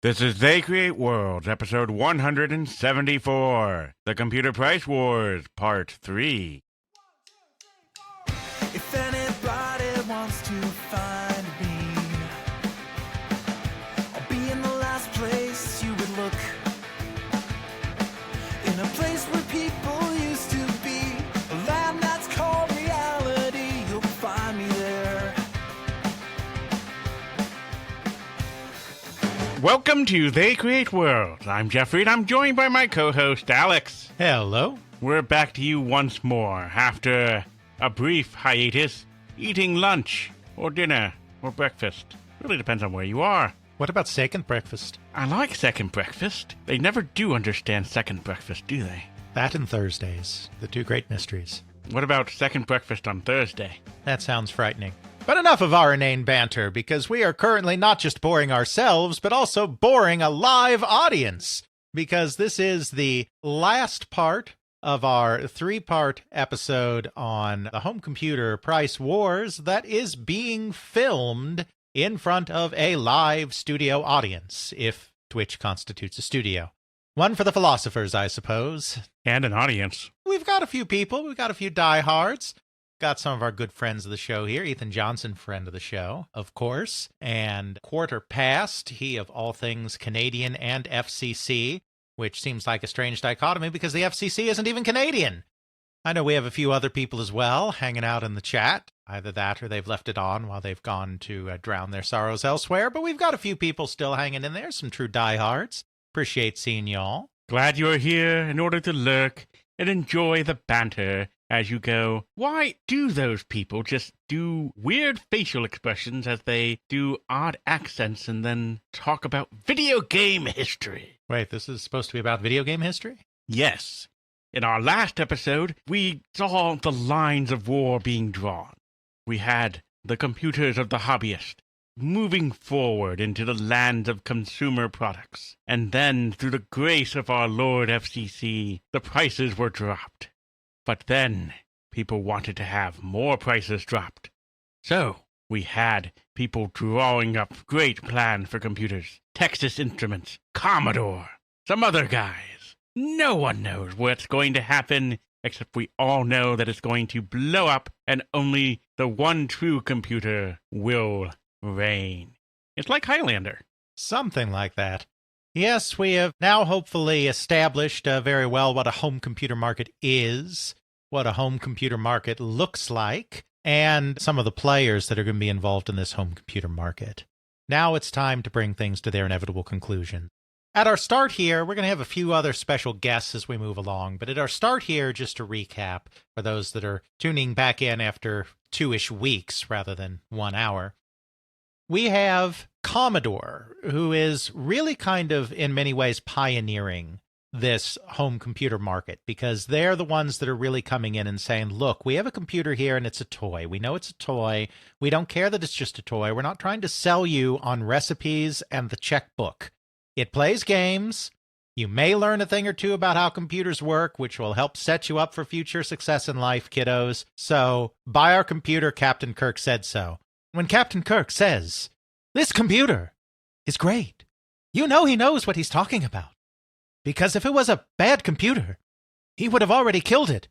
This is They Create Worlds, episode 174, The Computer Price Wars, part 3. If anybody wants to find me, I'll be in the last place you would look. In a place where people used to be, a land that's called reality. You'll find me there. Welcome to They Create Worlds. I'm Jeffrey, and I'm joined by my co-host, Alex. Hello. We're back to you once more after a brief hiatus, eating lunch, or dinner, or breakfast. Really depends on where you are. What about second breakfast? I like second breakfast. They never do understand second breakfast, do they? That and Thursdays, the two great mysteries. What about second breakfast on Thursday? That sounds frightening. But enough of our inane banter, because we are currently not just boring ourselves, but also boring a live audience. Because this is the last part of our three-part episode on the home computer price wars that is being filmed in front of a live studio audience, if Twitch constitutes a studio. One for the philosophers, I suppose. And an audience. We've got a few people. We've got a few diehards. Got some of our good friends of the show here. Ethan Johnson, friend of the show, of course. And Quarter Past, he of all things Canadian and FCC, which seems like a strange dichotomy because the FCC isn't even Canadian. I know we have a few other people as well hanging out in the chat. Either that or they've left it on while they've gone to drown their sorrows elsewhere. But we've got a few people still hanging in there, some true diehards. Appreciate seeing y'all. Glad you're here in order to lurk and enjoy the banter as you go. Why do those people just do weird facial expressions as they do odd accents and then talk about video game history? Wait, this is supposed to be about video game history? Yes. In our last episode, we saw the lines of war being drawn. We had the computers of the hobbyist moving forward into the land of consumer products. And then, through the grace of our Lord FCC, the prices were dropped. But then, people wanted to have more prices dropped. So, we had people drawing up great plans for computers. Texas Instruments, Commodore, some other guys. No one knows what's going to happen, except we all know that it's going to blow up and only the one true computer will reign. It's like Highlander. Something like that. Yes, we have now hopefully established very well what a home computer market is, what a home computer market looks like, and some of the players that are going to be involved in this home computer market. Now it's time to bring things to their inevitable conclusion. At our start here, we're going to have a few other special guests as we move along, but at our start here, just to recap, for those that are tuning back in after 2-ish weeks rather than 1 hour, we have Commodore, who is really kind of, in many ways, pioneering this home computer market, because they're the ones that are really coming in and saying, look, we have a computer here and it's a toy. We know it's a toy. We don't care that it's just a toy. We're not trying to sell you on recipes and the checkbook. It plays games. You may learn a thing or two about how computers work, which will help set you up for future success in life, kiddos. So buy our computer, Captain Kirk said so. When Captain Kirk says, this computer is great, you know he knows what he's talking about. Because if it was a bad computer, he would have already killed it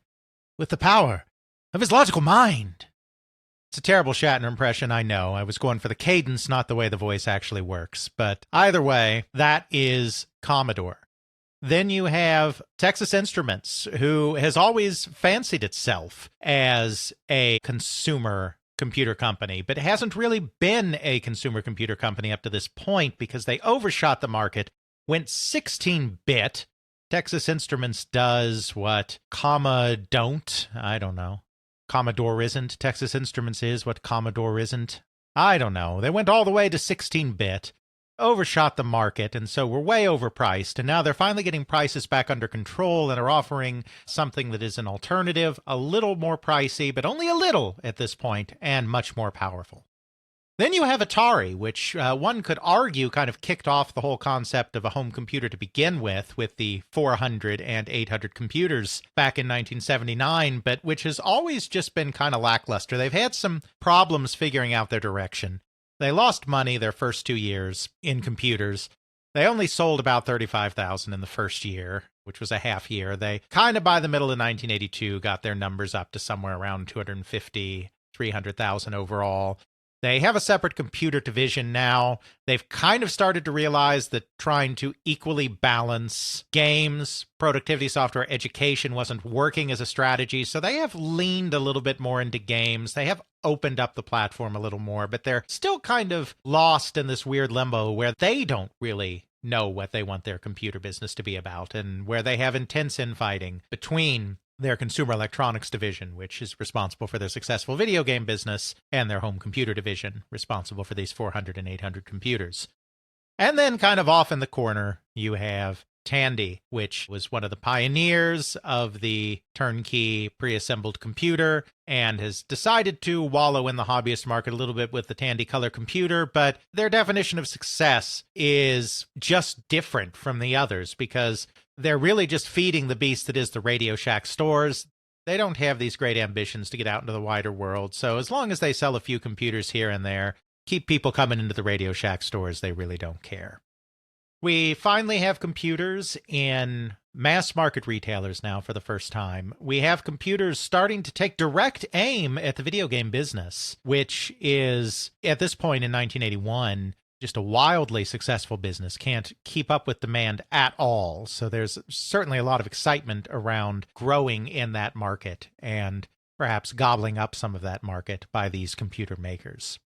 with the power of his logical mind. It's a terrible Shatner impression, I know. I was going for the cadence, not the way the voice actually works. But either way, that is Commodore. Then you have Texas Instruments, who has always fancied itself as a consumer computer company, but it hasn't really been a consumer computer company up to this point because they overshot the market, went 16-bit. Texas Instruments does what don't. I don't know. Commodore isn't. Texas Instruments is what Commodore isn't. I don't know. They went all the way to 16-bit, overshot the market, and so we're way overpriced. And now they're finally getting prices back under control and are offering something that is an alternative, a little more pricey, but only a little at this point, and much more powerful. Then you have Atari, which one could argue kind of kicked off the whole concept of a home computer to begin with the 400 and 800 computers back in 1979, but which has always just been kind of lackluster. They've had some problems figuring out their direction. They lost money their first 2 years in computers. They only sold about 35,000 in the first year, which was a half year. They kind of by the middle of 1982 got their numbers up to somewhere around 250, 300,000 overall. They have a separate computer division now. They've kind of started to realize that trying to equally balance games, productivity software, education wasn't working as a strategy. So they have leaned a little bit more into games. They have opened up the platform a little more, but they're still kind of lost in this weird limbo where they don't really know what they want their computer business to be about, and where they have intense infighting between their consumer electronics division, which is responsible for their successful video game business, and their home computer division, responsible for these 400 and 800 computers. And then kind of off in the corner, you have Tandy, which was one of the pioneers of the turnkey pre-assembled computer and has decided to wallow in the hobbyist market a little bit with the Tandy color computer, but their definition of success is just different from the others because they're really just feeding the beast that is the Radio Shack stores. They don't have these great ambitions to get out into the wider world, so as long as they sell a few computers here and there, keep people coming into the Radio Shack stores, they really don't care. We finally have computers in mass market retailers now for the first time. We have computers starting to take direct aim at the video game business, which is, at this point in 1981, just a wildly successful business. Can't keep up with demand at all. So there's certainly a lot of excitement around growing in that market and perhaps gobbling up some of that market by these computer makers.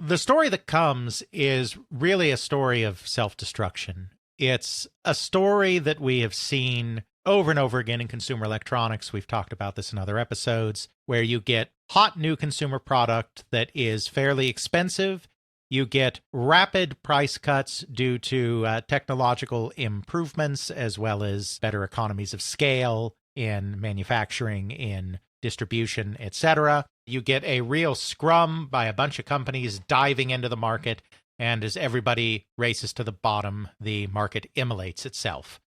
The story that comes is really a story of self-destruction. It's a story that we have seen over and over again in consumer electronics. We've talked about this in other episodes, where you get hot new consumer product that is fairly expensive. You get rapid price cuts due to technological improvements, as well as better economies of scale in manufacturing, in distribution, etc. You get a real scrum by a bunch of companies diving into the market, and as everybody races to the bottom, the market immolates itself.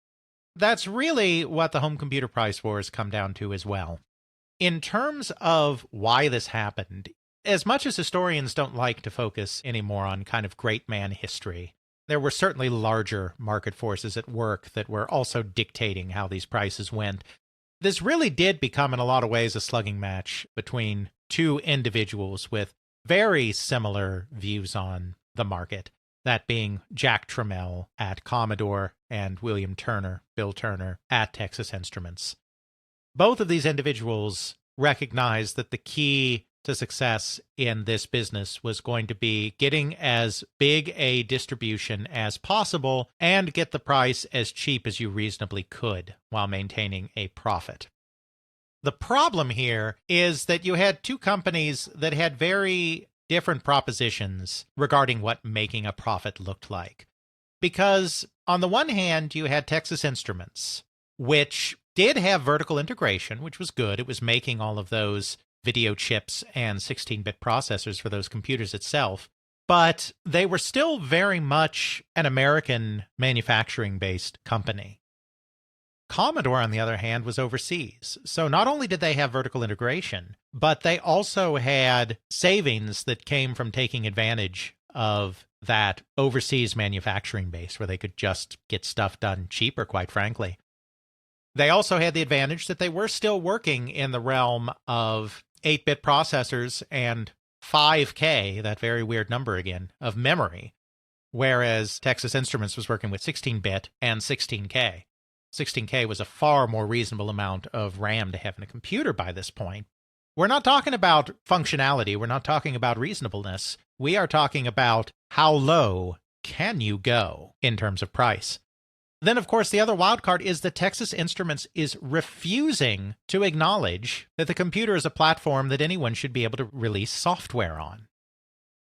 That's really what the home computer price wars come down to as well. In terms of why this happened, as much as historians don't like to focus anymore on kind of great man history, there were certainly larger market forces at work that were also dictating how these prices went. This really did become, in a lot of ways, a slugging match between two individuals with very similar views on the market, that being Jack Trammell at Commodore and William Turner, Bill Turner, at Texas Instruments. Both of these individuals recognized that the key to success in this business was going to be getting as big a distribution as possible and get the price as cheap as you reasonably could while maintaining a profit. The problem here is that you had two companies that had very different propositions regarding what making a profit looked like. Because on the one hand, you had Texas Instruments, which did have vertical integration, which was good. It was making all of those video chips and 16-bit processors for those computers itself, but they were still very much an American manufacturing-based company. Commodore, on the other hand, was overseas. So not only did they have vertical integration, but they also had savings that came from taking advantage of that overseas manufacturing base where they could just get stuff done cheaper, quite frankly. They also had the advantage that they were still working in the realm of 8-bit processors and 5K, that very weird number again, of memory, whereas Texas Instruments was working with 16-bit and 16K. 16K was a far more reasonable amount of RAM to have in a computer by this point. We're not talking about functionality. We're not talking about reasonableness. We are talking about how low can you go in terms of price. Then, of course, the other wild card is that Texas Instruments is refusing to acknowledge that the computer is a platform that anyone should be able to release software on.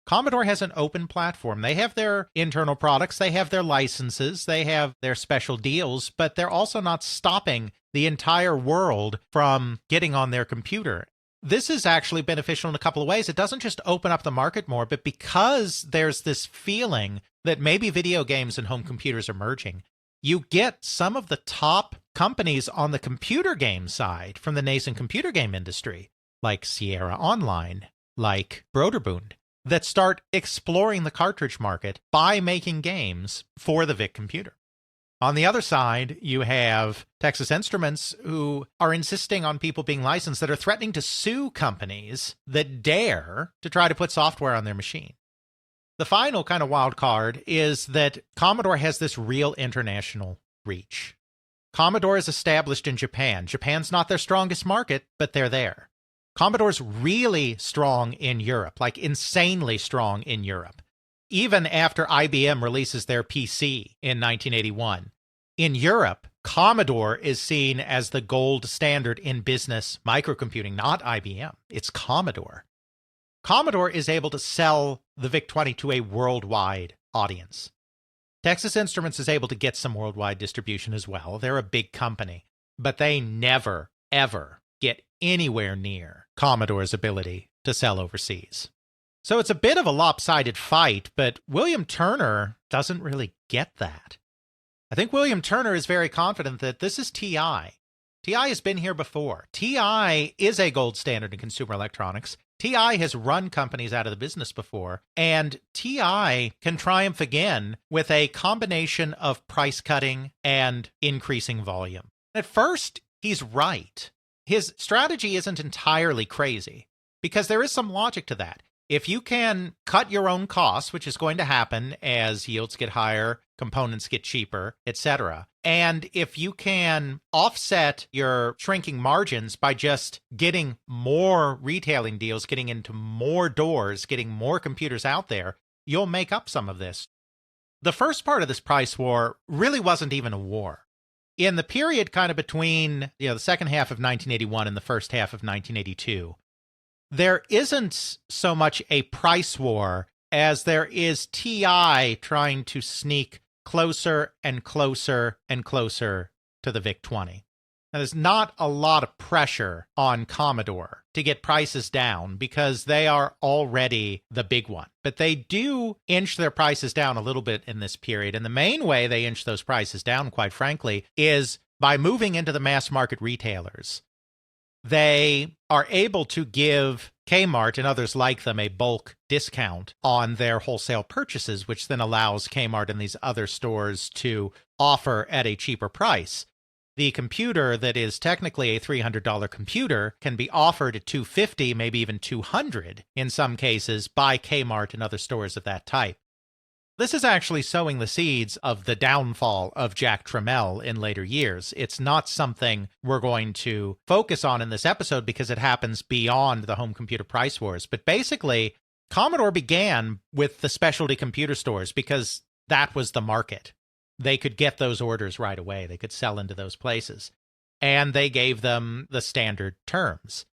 Commodore has an open platform. They have their internal products, they have their licenses, they have their special deals, but they're also not stopping the entire world from getting on their computer. This is actually beneficial in a couple of ways. It doesn't just open up the market more, but because there's this feeling that maybe video games and home computers are merging, you get some of the top companies on the computer game side from the nascent computer game industry, like Sierra Online, like Broderbund, that start exploring the cartridge market by making games for the VIC computer. On the other side, you have Texas Instruments, who are insisting on people being licensed, that are threatening to sue companies that dare to try to put software on their machine. The final kind of wild card is that Commodore has this real international reach. Commodore is established in Japan. Japan's not their strongest market, but they're there. Commodore's really strong in Europe, like insanely strong in Europe. Even after IBM releases their PC in 1981. In Europe, Commodore is seen as the gold standard in business microcomputing, not IBM. It's Commodore. Commodore is able to sell the VIC-20 to a worldwide audience. Texas Instruments is able to get some worldwide distribution as well. They're a big company, but they never, ever get anywhere near Commodore's ability to sell overseas. So it's a bit of a lopsided fight, but William Turner doesn't really get that. I think William Turner is very confident that this is TI. TI has been here before. TI is a gold standard in consumer electronics. TI has run companies out of the business before, and TI can triumph again with a combination of price cutting and increasing volume. At first, he's right. His strategy isn't entirely crazy, because there is some logic to that. If you can cut your own costs, which is going to happen as yields get higher, components get cheaper, etc., and if you can offset your shrinking margins by just getting more retailing deals, getting into more doors, getting more computers out there, you'll make up some of this. The first part of this price war really wasn't even a war. In the period kind of between the second half of 1981 and the first half of 1982, there isn't so much a price war as there is TI trying to sneak closer and closer and closer to the VIC-20. Now, there's not a lot of pressure on Commodore to get prices down because they are already the big one. But they do inch their prices down a little bit in this period. And the main way they inch those prices down, quite frankly, is by moving into the mass market retailers. They are able to give Kmart and others like them a bulk discount on their wholesale purchases, which then allows Kmart and these other stores to offer at a cheaper price. The computer that is technically a $300 computer can be offered at $250, maybe even $200 in some cases by Kmart and other stores of that type. This is actually sowing the seeds of the downfall of Jack Tramiel in later years. It's not something we're going to focus on in this episode because it happens beyond the home computer price wars. But basically, Commodore began with the specialty computer stores because that was the market. They could get those orders right away. They could sell into those places. And they gave them the standard terms.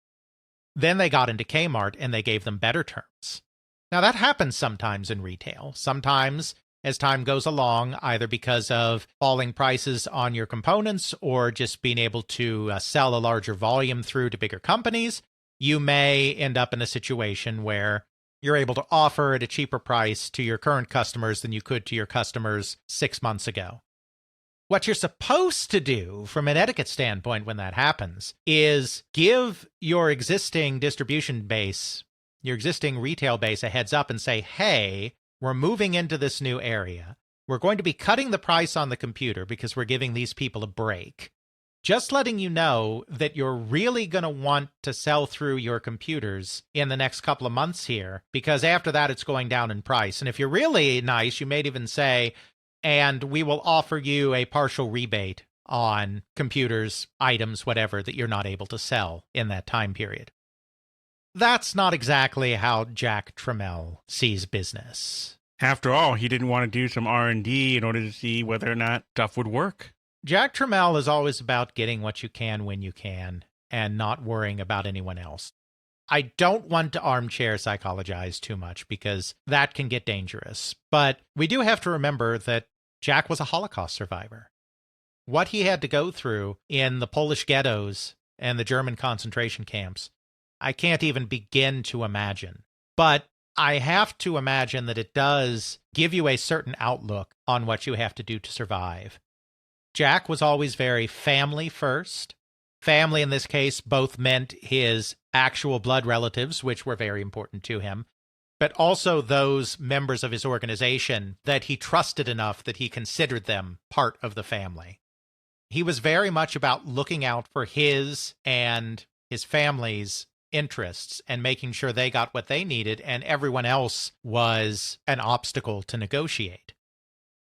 Then they got into Kmart and they gave them better terms. Now, that happens sometimes in retail. Sometimes, as time goes along, either because of falling prices on your components or just being able to sell a larger volume through to bigger companies, you may end up in a situation where you're able to offer at a cheaper price to your current customers than you could to your customers 6 months ago. What you're supposed to do from an etiquette standpoint when that happens is give your existing distribution base, your existing retail base, a heads up and say, hey, we're moving into this new area. We're going to be cutting the price on the computer because we're giving these people a break. Just letting you know that you're really going to want to sell through your computers in the next couple of months here, because after that it's going down in price. And if you're really nice, you may even say, and we will offer you a partial rebate on computers, items, whatever, that you're not able to sell in that time period. That's not exactly how Jack Tramiel sees business. After all, he didn't want to do some R&D in order to see whether or not stuff would work. Jack Tramiel is always about getting what you can when you can and not worrying about anyone else. I don't want to armchair psychologize too much because that can get dangerous. But we do have to remember that Jack was a Holocaust survivor. What he had to go through in the Polish ghettos and the German concentration camps, I can't even begin to imagine. But I have to imagine that it does give you a certain outlook on what you have to do to survive. Jack was always very family first. Family in this case both meant his actual blood relatives, which were very important to him, but also those members of his organization that he trusted enough that he considered them part of the family. He was very much about looking out for his and his family's interests and making sure they got what they needed, and everyone else was an obstacle to negotiate.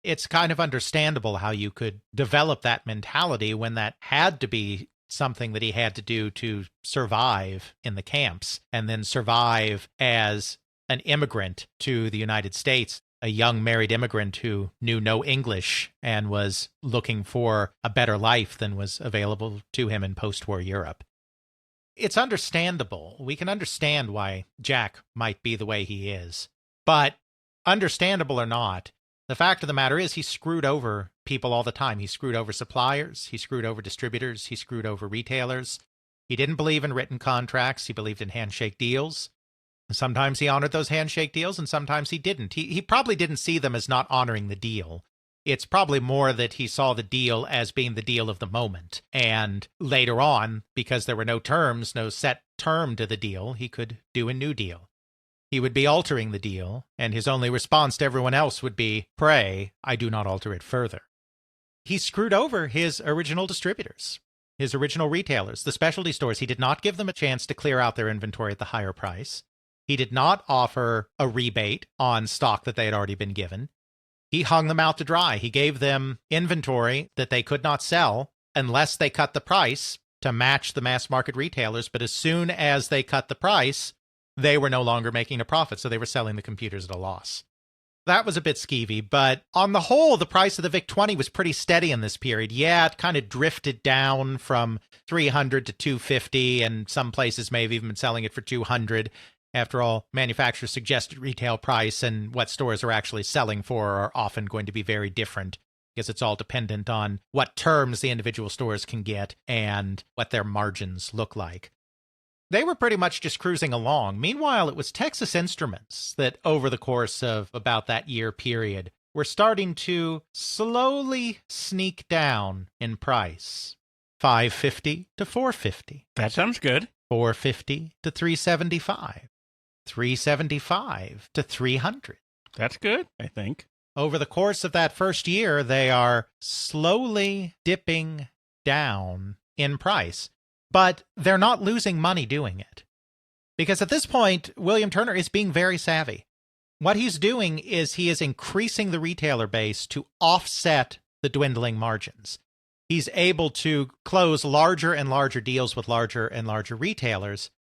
It's kind of understandable how you could develop that mentality when that had to be something that he had to do to survive in the camps and then survive as an immigrant to the United States, a young married immigrant who knew no English and was looking for a better life than was available to him in post-war Europe. It's understandable. We can understand why Jack might be the way he is. But understandable or not, the fact of the matter is he screwed over people all the time. He screwed over suppliers. He screwed over distributors. He screwed over retailers. He didn't believe in written contracts. He believed in handshake deals. Sometimes he honored those handshake deals, and sometimes he didn't. He probably didn't see them as not honoring the deal. It's probably more that he saw the deal as being the deal of the moment. And later on, because there were no terms, no set term to the deal, he could do a new deal. He would be altering the deal, and his only response to everyone else would be, "Pray, I do not alter it further." He screwed over his original distributors, his original retailers, the specialty stores. He did not give them a chance to clear out their inventory at the higher price. He did not offer a rebate on stock that they had already been given. He hung them out to dry. He gave them inventory that they could not sell unless they cut the price to match the mass market retailers. But as soon as they cut the price, they were no longer making a profit, so they were selling the computers at a loss. That was a bit skeevy, but on the whole, the price of the VIC-20 was pretty steady in this period. Yeah, it kind of drifted down from $300 to $250, and some places may have even been selling it for $200. After all, manufacturers' suggested retail price and what stores are actually selling for are often going to be very different, because it's all dependent on what terms the individual stores can get and what their margins look like. They were pretty much just cruising along. Meanwhile, it was Texas Instruments that, over the course of about that year period, were starting to slowly sneak down in price. $550 to $450. That sounds good. $450 to $375. $375 to $300. That's good, I think. Over the course of that first year, they are slowly dipping down in price, but they're not losing money doing it. Because at this point, William Turner is being very savvy. What he's doing is he is increasing the retailer base to offset the dwindling margins. He's able to close larger and larger deals with larger and larger retailers,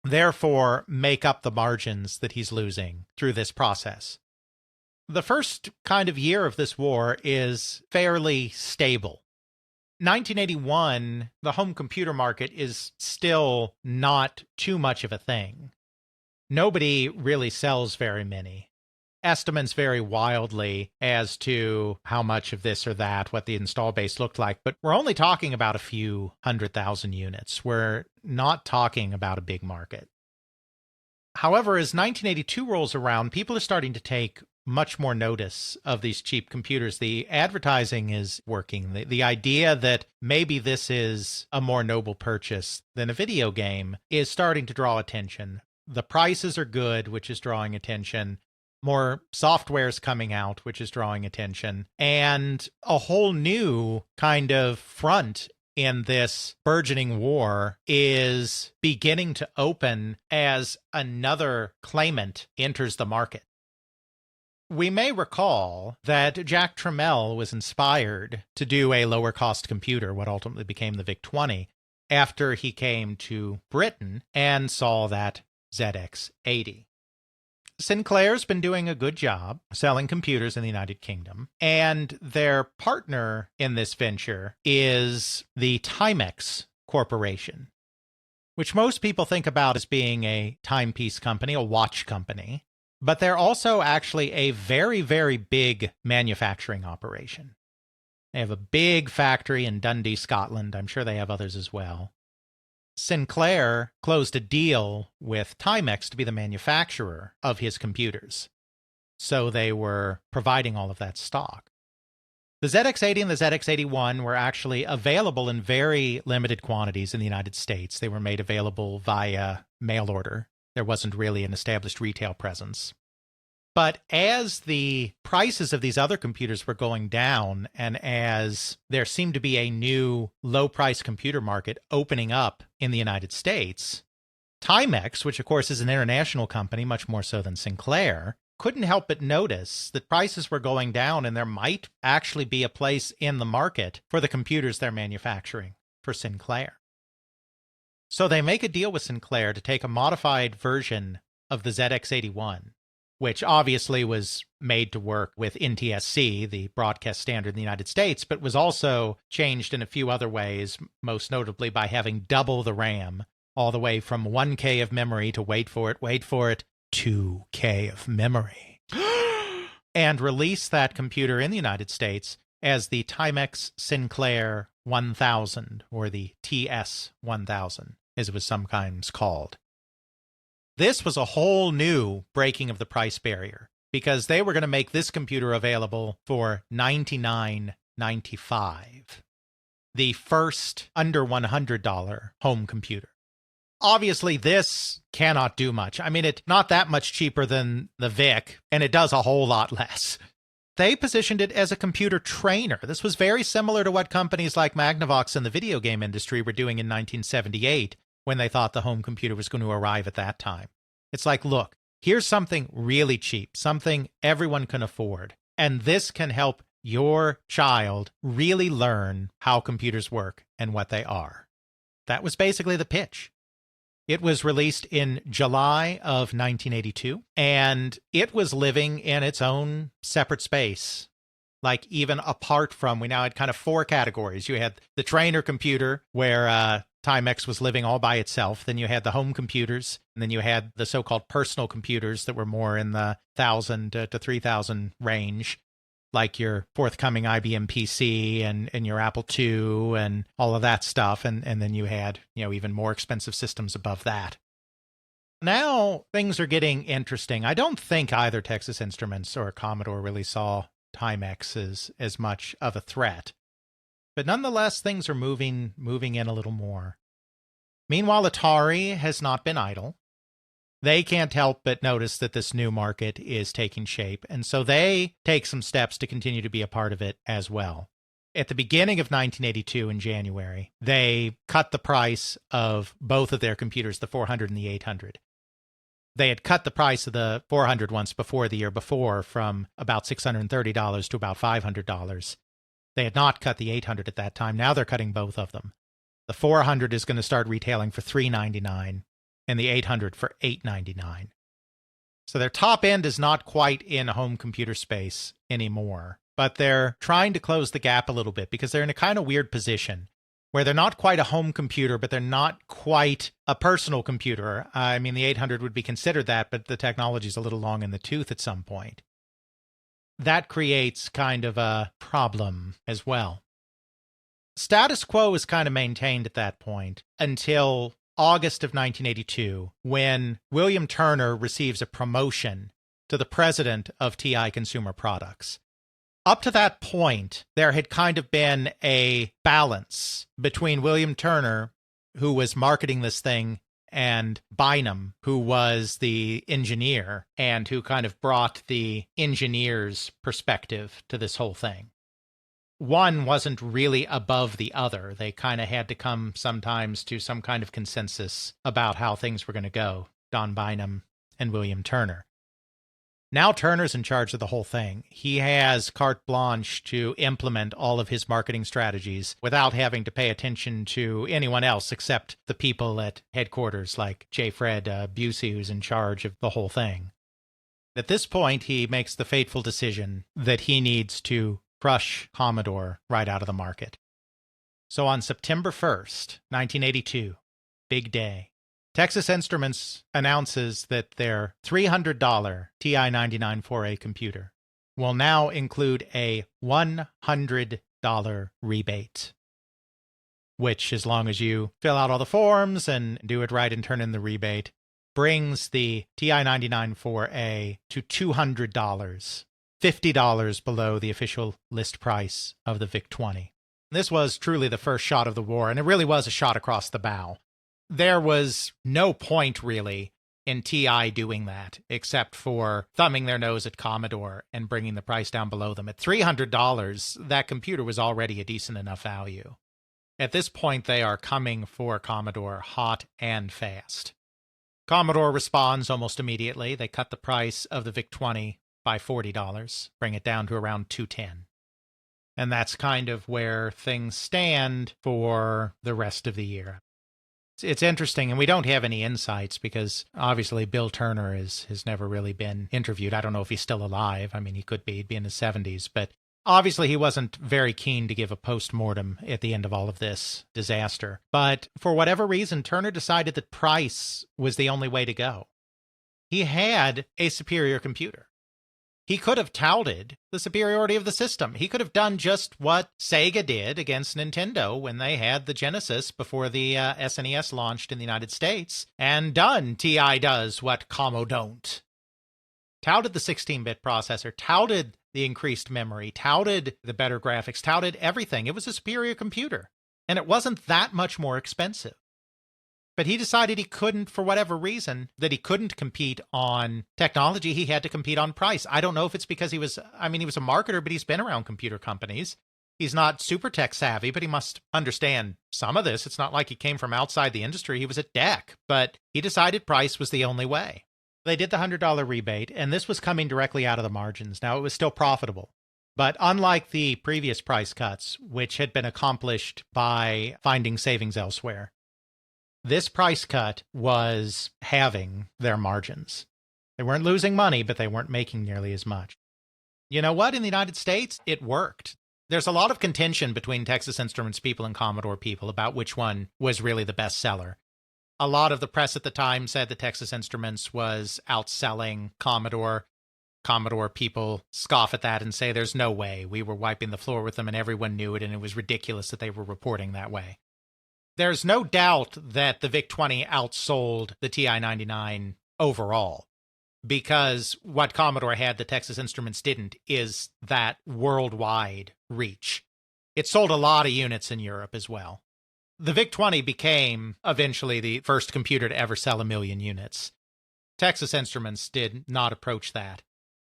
therefore make up the margins that he's losing through this process. The first kind of year of this war is fairly stable. 1981, the home computer market is still not too much of a thing. Nobody really sells very many. Estimates vary wildly as to how much of this or that, what the install base looked like, but we're only talking about a few 100,000 units. We're not talking about a big market. However, as 1982 rolls around, people are starting to take much more notice of these cheap computers. The advertising is working. The idea that maybe this is a more noble purchase than a video game is starting to draw attention. The prices are good, which is drawing attention. More software's coming out, which is drawing attention. And a whole new kind of front in this burgeoning war is beginning to open as another claimant enters the market. We may recall that Jack Tramiel was inspired to do a lower-cost computer, what ultimately became the VIC-20, after he came to Britain and saw that ZX80. Sinclair's been doing a good job selling computers in the United Kingdom, and their partner in this venture is the Timex Corporation, which most people think about as being a timepiece company, a watch company, but they're also actually a very, very big manufacturing operation. They have a big factory in Dundee, Scotland. I'm sure they have others as well. Sinclair closed a deal with Timex to be the manufacturer of his computers. So they were providing all of that stock. The ZX80 and the ZX81 were actually available in very limited quantities in the United States. They were made available via mail order. There wasn't really an established retail presence. But as the prices of these other computers were going down, and as there seemed to be a new low-price computer market opening up in the United States, Timex, which of course is an international company, much more so than Sinclair, couldn't help but notice that prices were going down and there might actually be a place in the market for the computers they're manufacturing for Sinclair. So they make a deal with Sinclair to take a modified version of the ZX81, which obviously was made to work with NTSC, the broadcast standard in the United States, but was also changed in a few other ways, most notably by having double the RAM, all the way from 1K of memory to, wait for it, 2K of memory. And release that computer in the United States as the Timex Sinclair 1000, or the TS 1000, as it was sometimes called. This was a whole new breaking of the price barrier, because they were going to make this computer available for $99.95, the first under $100 home computer. Obviously, this cannot do much. I mean, it's not that much cheaper than the VIC, and it does a whole lot less. They positioned it as a computer trainer. This was very similar to what companies like Magnavox in the video game industry were doing in 1978 when they thought the home computer was going to arrive at that time. It's like, look, here's something really cheap, something everyone can afford, and this can help your child really learn how computers work and what they are. That was basically the pitch. It was released in July of 1982, and it was living in its own separate space. Like, even apart from, we now had kind of four categories. You had the trainer computer, where Timex was living all by itself. Then you had the home computers, and then you had the so-called personal computers that were more in the 1,000 to 3,000 range, like your forthcoming IBM PC and your Apple II and all of that stuff. And then you had, even more expensive systems above that. Now things are getting interesting. I don't think either Texas Instruments or Commodore really saw Timex as much of a threat. But nonetheless, things are moving in a little more. Meanwhile, Atari has not been idle. They can't help but notice that this new market is taking shape, and so they take some steps to continue to be a part of it as well. At the beginning of 1982, in January, they cut the price of both of their computers, the 400 and the 800. They had cut the price of the 400 once before, the year before, from about $630 to about $500. They had not cut the 800 at that time. Now they're cutting both of them. The 400 is going to start retailing for $399. And the 800 for $899. So their top end is not quite in home computer space anymore, but they're trying to close the gap a little bit because they're in a kind of weird position where they're not quite a home computer, but they're not quite a personal computer. I mean, the 800 would be considered that, but the technology's a little long in the tooth at some point. That creates kind of a problem as well. Status quo is kind of maintained at that point until August of 1982, when William Turner receives a promotion to the president of TI Consumer Products. Up to that point, there had kind of been a balance between William Turner, who was marketing this thing, and Bynum, who was the engineer and who kind of brought the engineer's perspective to this whole thing. One wasn't really above the other. They kind of had to come sometimes to some kind of consensus about how things were going to go, Don Bynum and William Turner. Now Turner's in charge of the whole thing. He has carte blanche to implement all of his marketing strategies without having to pay attention to anyone else except the people at headquarters, like J. Fred Busey, who's in charge of the whole thing. At this point, he makes the fateful decision that he needs to crush Commodore right out of the market. So on September 1st, 1982, big day, Texas Instruments announces that their $300 TI-99 4A computer will now include a $100 rebate, which, as long as you fill out all the forms and do it right and turn in the rebate, brings the TI-99 4A to $200. $50 below the official list price of the VIC-20. This was truly the first shot of the war, and it really was a shot across the bow. There was no point, really, in TI doing that, except for thumbing their nose at Commodore and bringing the price down below them. At $300, that computer was already a decent enough value. At this point, they are coming for Commodore hot and fast. Commodore responds almost immediately. They cut the price of the VIC-20 by $40, bring it down to around $210. And that's kind of where things stand for the rest of the year. It's interesting, and we don't have any insights because obviously Bill Turner has never really been interviewed. I don't know if he's still alive. I mean, he could be. He'd be in his 70s, but obviously, he wasn't very keen to give a post-mortem at the end of all of this disaster. But for whatever reason, Turner decided that price was the only way to go. He had a superior computer. He could have touted the superiority of the system. He could have done just what Sega did against Nintendo when they had the Genesis before the SNES launched in the United States, and done TI does what Commo don't. Touted the 16-bit processor, touted the increased memory, touted the better graphics, touted everything. It was a superior computer, and it wasn't that much more expensive. But he decided he couldn't, for whatever reason, that he couldn't compete on technology. He had to compete on price. I don't know if it's because he was a marketer, but he's been around computer companies. He's not super tech savvy, but he must understand some of this. It's not like he came from outside the industry. He was at DEC, but he decided price was the only way. They did the $100 rebate, and this was coming directly out of the margins. Now, it was still profitable. But unlike the previous price cuts, which had been accomplished by finding savings elsewhere, this price cut was halving their margins. They weren't losing money, but they weren't making nearly as much. You know what? In the United States, it worked. There's a lot of contention between Texas Instruments people and Commodore people about which one was really the best seller. A lot of the press at the time said that Texas Instruments was outselling Commodore. Commodore people scoff at that and say there's no way. We were wiping the floor with them and everyone knew it, and it was ridiculous that they were reporting that way. There's no doubt that the VIC-20 outsold the TI-99 overall, because what Commodore had that Texas Instruments didn't is that worldwide reach. It sold a lot of units in Europe as well. The VIC-20 became eventually the first computer to ever sell 1 million units. Texas Instruments did not approach that.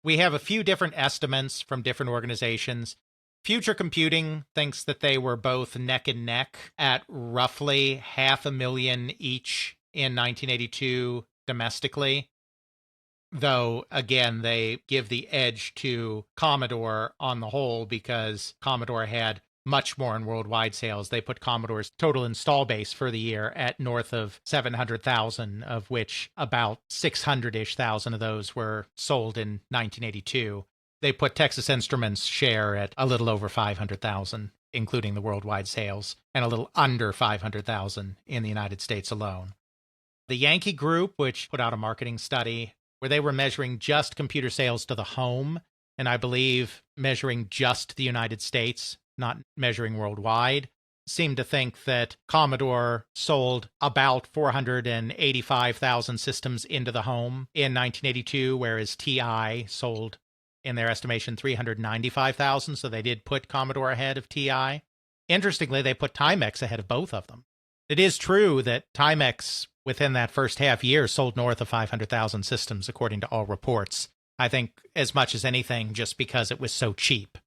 We have a few different estimates from different organizations. Future Computing thinks that they were both neck and neck at roughly 500,000 each in 1982 domestically. Though, again, they give the edge to Commodore on the whole because Commodore had much more in worldwide sales. They put Commodore's total install base for the year at north of 700,000, of which about 600-ish thousand of those were sold in 1982. They put Texas Instruments' share at a little over 500,000, including the worldwide sales, and a little under 500,000 in the United States alone. The Yankee Group, which put out a marketing study where they were measuring just computer sales to the home, and I believe measuring just the United States, not measuring worldwide, seemed to think that Commodore sold about 485,000 systems into the home in 1982, whereas TI sold, in their estimation, 395,000, so they did put Commodore ahead of TI. Interestingly, they put Timex ahead of both of them. It is true that Timex, within that first half year, sold north of 500,000 systems, according to all reports. I think as much as anything just because it was so cheap.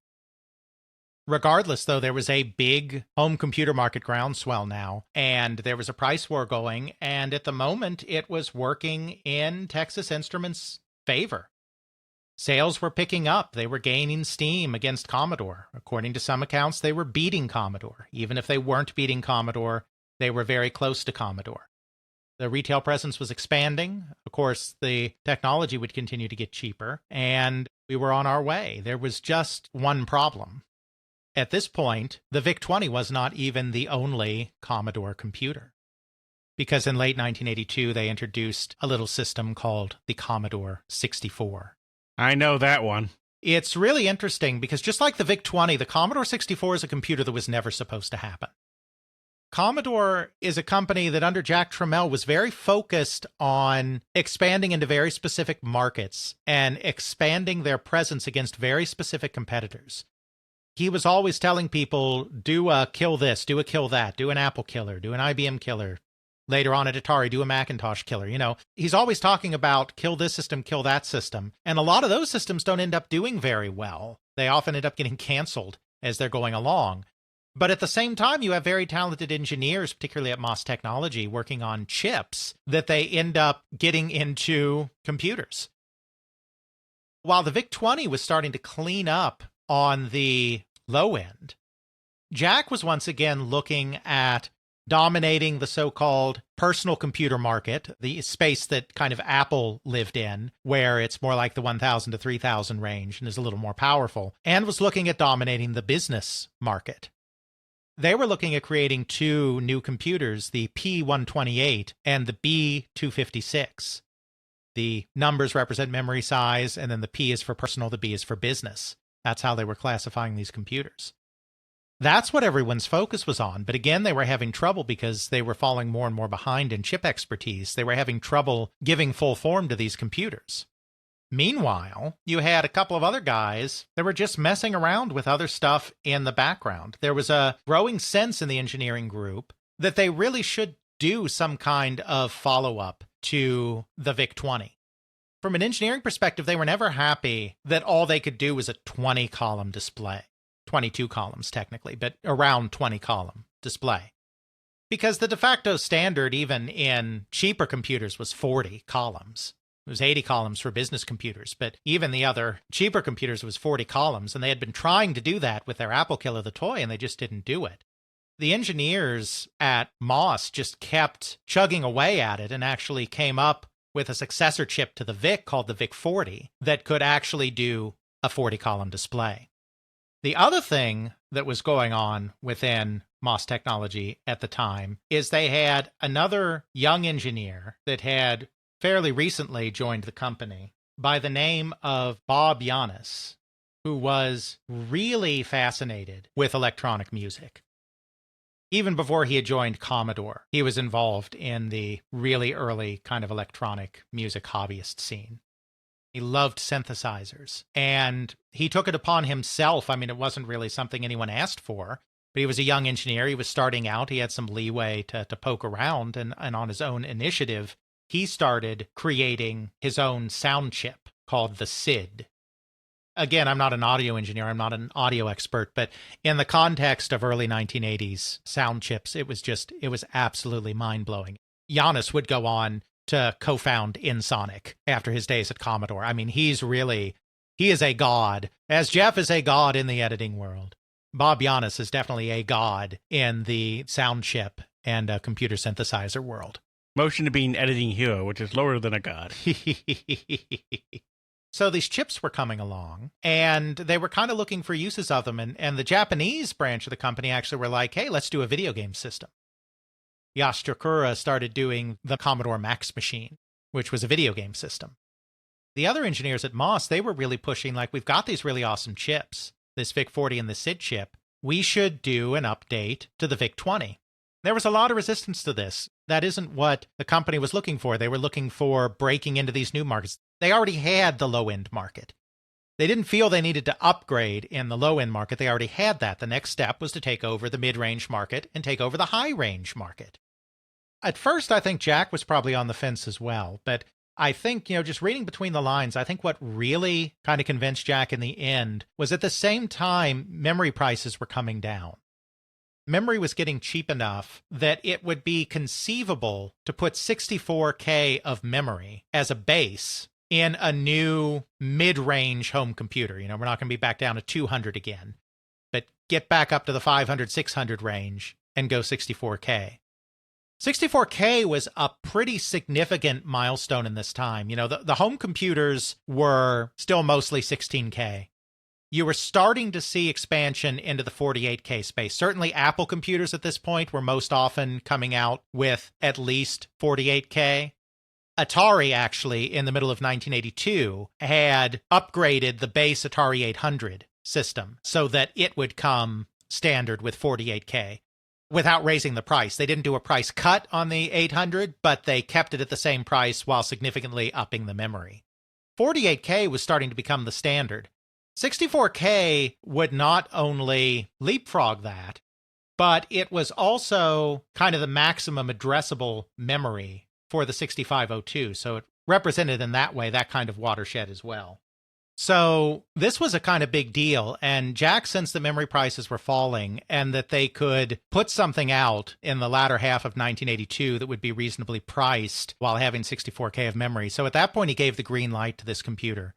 Regardless, though, there was a big home computer market groundswell now, and there was a price war going, and at the moment, it was working in Texas Instruments' favor. Sales were picking up. They were gaining steam against Commodore. According to some accounts, they were beating Commodore. Even if they weren't beating Commodore, they were very close to Commodore. The retail presence was expanding. Of course, the technology would continue to get cheaper, and we were on our way. There was just one problem. At this point, the VIC-20 was not even the only Commodore computer, because in late 1982, they introduced a little system called the Commodore 64. I know that one. It's really interesting because just like the VIC-20, the Commodore 64 is a computer that was never supposed to happen. Commodore is a company that under Jack Tramiel was very focused on expanding into very specific markets and expanding their presence against very specific competitors. He was always telling people, do a kill this, do a kill that, do an Apple killer, do an IBM killer, Later on at Atari, do a Macintosh killer. He's always talking about kill this system, kill that system. And a lot of those systems don't end up doing very well. They often end up getting canceled as they're going along. But at the same time, you have very talented engineers, particularly at MOS Technology, working on chips that they end up getting into computers. While the VIC-20 was starting to clean up on the low end, Jack was once again looking at dominating the so-called personal computer market, the space that kind of Apple lived in, where it's more like the 1,000 to 3,000 range and is a little more powerful, and was looking at dominating the business market. They were looking at creating two new computers, the P128 and the B256. The numbers represent memory size, and then the P is for personal, the B is for business. That's how they were classifying these computers. That's what everyone's focus was on. But again, they were having trouble because they were falling more and more behind in chip expertise. They were having trouble giving full form to these computers. Meanwhile, you had a couple of other guys that were just messing around with other stuff in the background. There was a growing sense in the engineering group that they really should do some kind of follow-up to the VIC-20. From an engineering perspective, they were never happy that all they could do was a 20-column display. 22 columns, technically, but around 20-column display. Because the de facto standard, even in cheaper computers, was 40 columns. It was 80 columns for business computers, but even the other cheaper computers was 40 columns, and they had been trying to do that with their Apple Killer the toy, and they just didn't do it. The engineers at MOS just kept chugging away at it and actually came up with a successor chip to the VIC called the VIC-40 that could actually do a 40-column display. The other thing that was going on within MOS Technology at the time is they had another young engineer that had fairly recently joined the company by the name of Bob Yanis, who was really fascinated with electronic music. Even before he had joined Commodore, he was involved in the really early kind of electronic music hobbyist scene. He loved synthesizers, and he took it upon himself. I mean, it wasn't really something anyone asked for, but he was a young engineer. He was starting out. He had some leeway to poke around, and on his own initiative, he started creating his own sound chip called the SID. Again, I'm not an audio engineer. I'm not an audio expert, but in the context of early 1980s sound chips, it was absolutely mind-blowing. Yanis would go on to co-found InSonic after his days at Commodore. I mean, he is a god, as Jeff is a god in the editing world. Bob Yanis is definitely a god in the sound chip and computer synthesizer world. Motion to being editing hero, which is lower than a god. So these chips were coming along, and they were kind of looking for uses of them, and the Japanese branch of the company actually were like, hey, let's do a video game system. Yasukura started doing the Commodore Max Machine, which was a video game system. The other engineers at MOS, they were really pushing, like, we've got these really awesome chips, this VIC-40 and the SID chip. We should do an update to the VIC-20. There was a lot of resistance to this. That isn't what the company was looking for. They were looking for breaking into these new markets. They already had the low-end market. They didn't feel they needed to upgrade in the low-end market. They already had that. The next step was to take over the mid-range market and take over the high-range market. At first, I think Jack was probably on the fence as well. But I think, just reading between the lines, I think what really kind of convinced Jack in the end was at the same time, memory prices were coming down. Memory was getting cheap enough that it would be conceivable to put 64K of memory as a base in a new mid-range home computer. We're not going to be back down to 200 again, but get back up to the 500, 600 range and go 64K. 64K was a pretty significant milestone in this time. The home computers were still mostly 16K. You were starting to see expansion into the 48K space. Certainly Apple computers at this point were most often coming out with at least 48K. Atari, actually, in the middle of 1982, had upgraded the base Atari 800 system so that it would come standard with 48K without raising the price. They didn't do a price cut on the 800, but they kept it at the same price while significantly upping the memory. 48K was starting to become the standard. 64K would not only leapfrog that, but it was also kind of the maximum addressable memory for the 6502. So it represented in that way that kind of watershed as well. So this was a kind of big deal, and Jack sensed that memory prices were falling and that they could put something out in the latter half of 1982 that would be reasonably priced while having 64K of memory. So at that point, he gave the green light to this computer.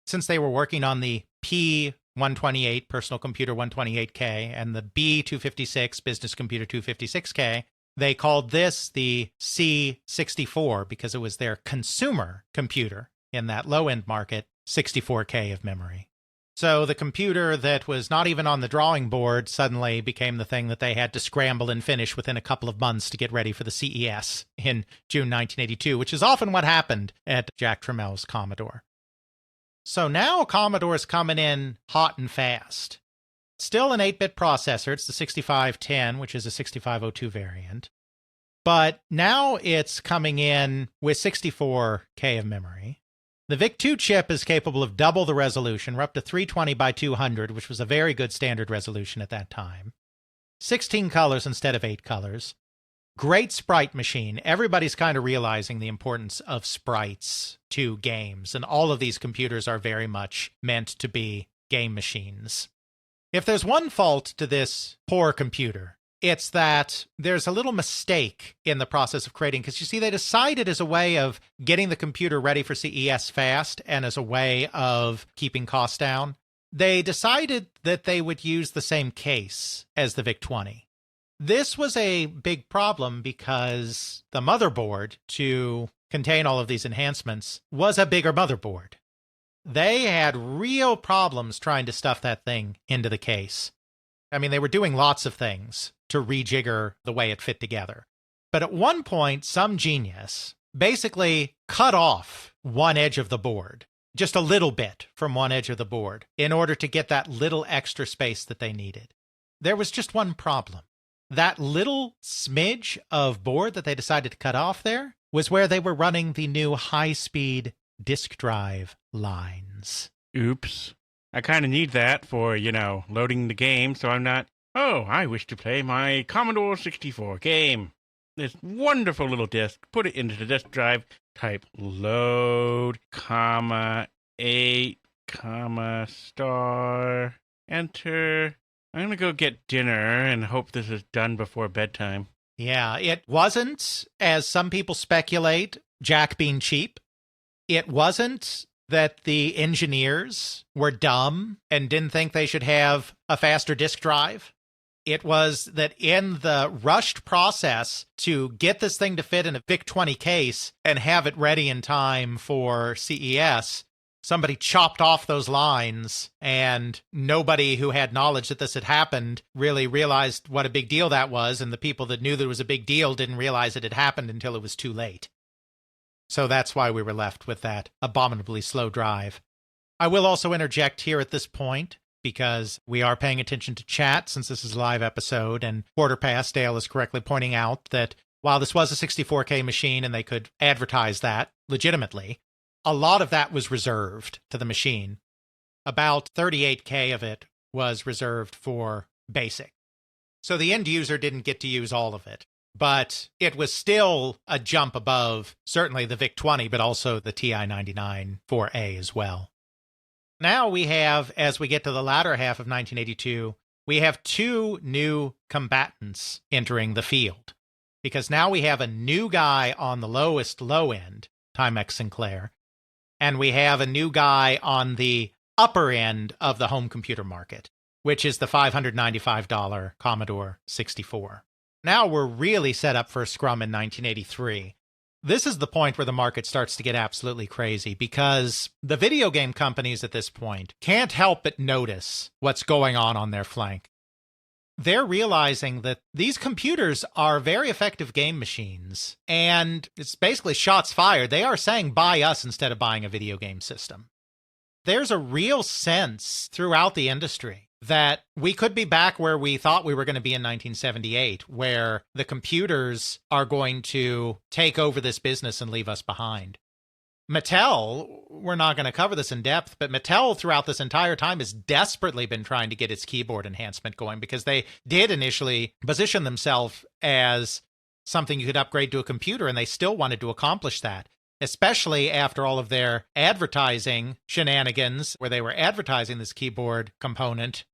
Since they were working on the P128 personal computer 128K and the B256 business computer 256K, they called this the C64 because it was their consumer computer in that low-end market, 64K of memory. So the computer that was not even on the drawing board suddenly became the thing that they had to scramble and finish within a couple of months to get ready for the CES in June 1982, which is often what happened at Jack Trammell's Commodore. So now Commodore's coming in hot and fast. Still an 8-bit processor. It's the 6510, which is a 6502 variant. But now it's coming in with 64K of memory. The VIC-2 chip is capable of double the resolution. We're up to 320 by 200, which was a very good standard resolution at that time. 16 colors instead of 8 colors. Great sprite machine. Everybody's kind of realizing the importance of sprites to games, and all of these computers are very much meant to be game machines. If there's one fault to this poor computer, it's that there's a little mistake in the process of creating, because you see, they decided as a way of getting the computer ready for CES fast and as a way of keeping costs down, they decided that they would use the same case as the VIC-20. This was a big problem because the motherboard to contain all of these enhancements was a bigger motherboard. They had real problems trying to stuff that thing into the case. I mean, they were doing lots of things to rejigger the way it fit together. But at one point, some genius basically cut off one edge of the board, just a little bit from one edge of the board, in order to get that little extra space that they needed. There was just one problem. That little smidge of board that they decided to cut off there was where they were running the new high-speed disk drive lines. Oops. I kind of need that for, loading the game, so I'm not, I wish to play my Commodore 64 game. This wonderful little disk, put it into the disk drive, type load, 8, star, enter. I'm going to go get dinner and hope this is done before bedtime. Yeah, it wasn't, as some people speculate, Jack being cheap. It wasn't that the engineers were dumb and didn't think they should have a faster disk drive. It was that in the rushed process to get this thing to fit in a VIC-20 case and have it ready in time for CES, somebody chopped off those lines, and nobody who had knowledge that this had happened really realized what a big deal that was, and the people that knew that it was a big deal didn't realize it had happened until it was too late. So that's why we were left with that abominably slow drive. I will also interject here at this point, because we are paying attention to chat since this is a live episode, and Quarter Past Dale is correctly pointing out that while this was a 64K machine and they could advertise that legitimately, a lot of that was reserved to the machine. About 38K of it was reserved for BASIC. So the end user didn't get to use all of it. But it was still a jump above certainly the VIC-20, but also the TI-99 4A as well. Now we have, as we get to the latter half of 1982, we have two new combatants entering the field. Because now we have a new guy on the lowest low end, Timex Sinclair, and we have a new guy on the upper end of the home computer market, which is the $595 Commodore 64. Now we're really set up for a scrum in 1983. This is the point where the market starts to get absolutely crazy, because the video game companies at this point can't help but notice what's going on their flank. They're realizing that these computers are very effective game machines, and it's basically shots fired. They are saying, buy us instead of buying a video game system. There's a real sense throughout the industry that we could be back where we thought we were going to be in 1978, where the computers are going to take over this business and leave us behind. Mattel, we're not going to cover this in depth, but Mattel throughout this entire time has desperately been trying to get its keyboard enhancement going because they did initially position themselves as something you could upgrade to a computer, and they still wanted to accomplish that, especially after all of their advertising shenanigans where they were advertising this keyboard component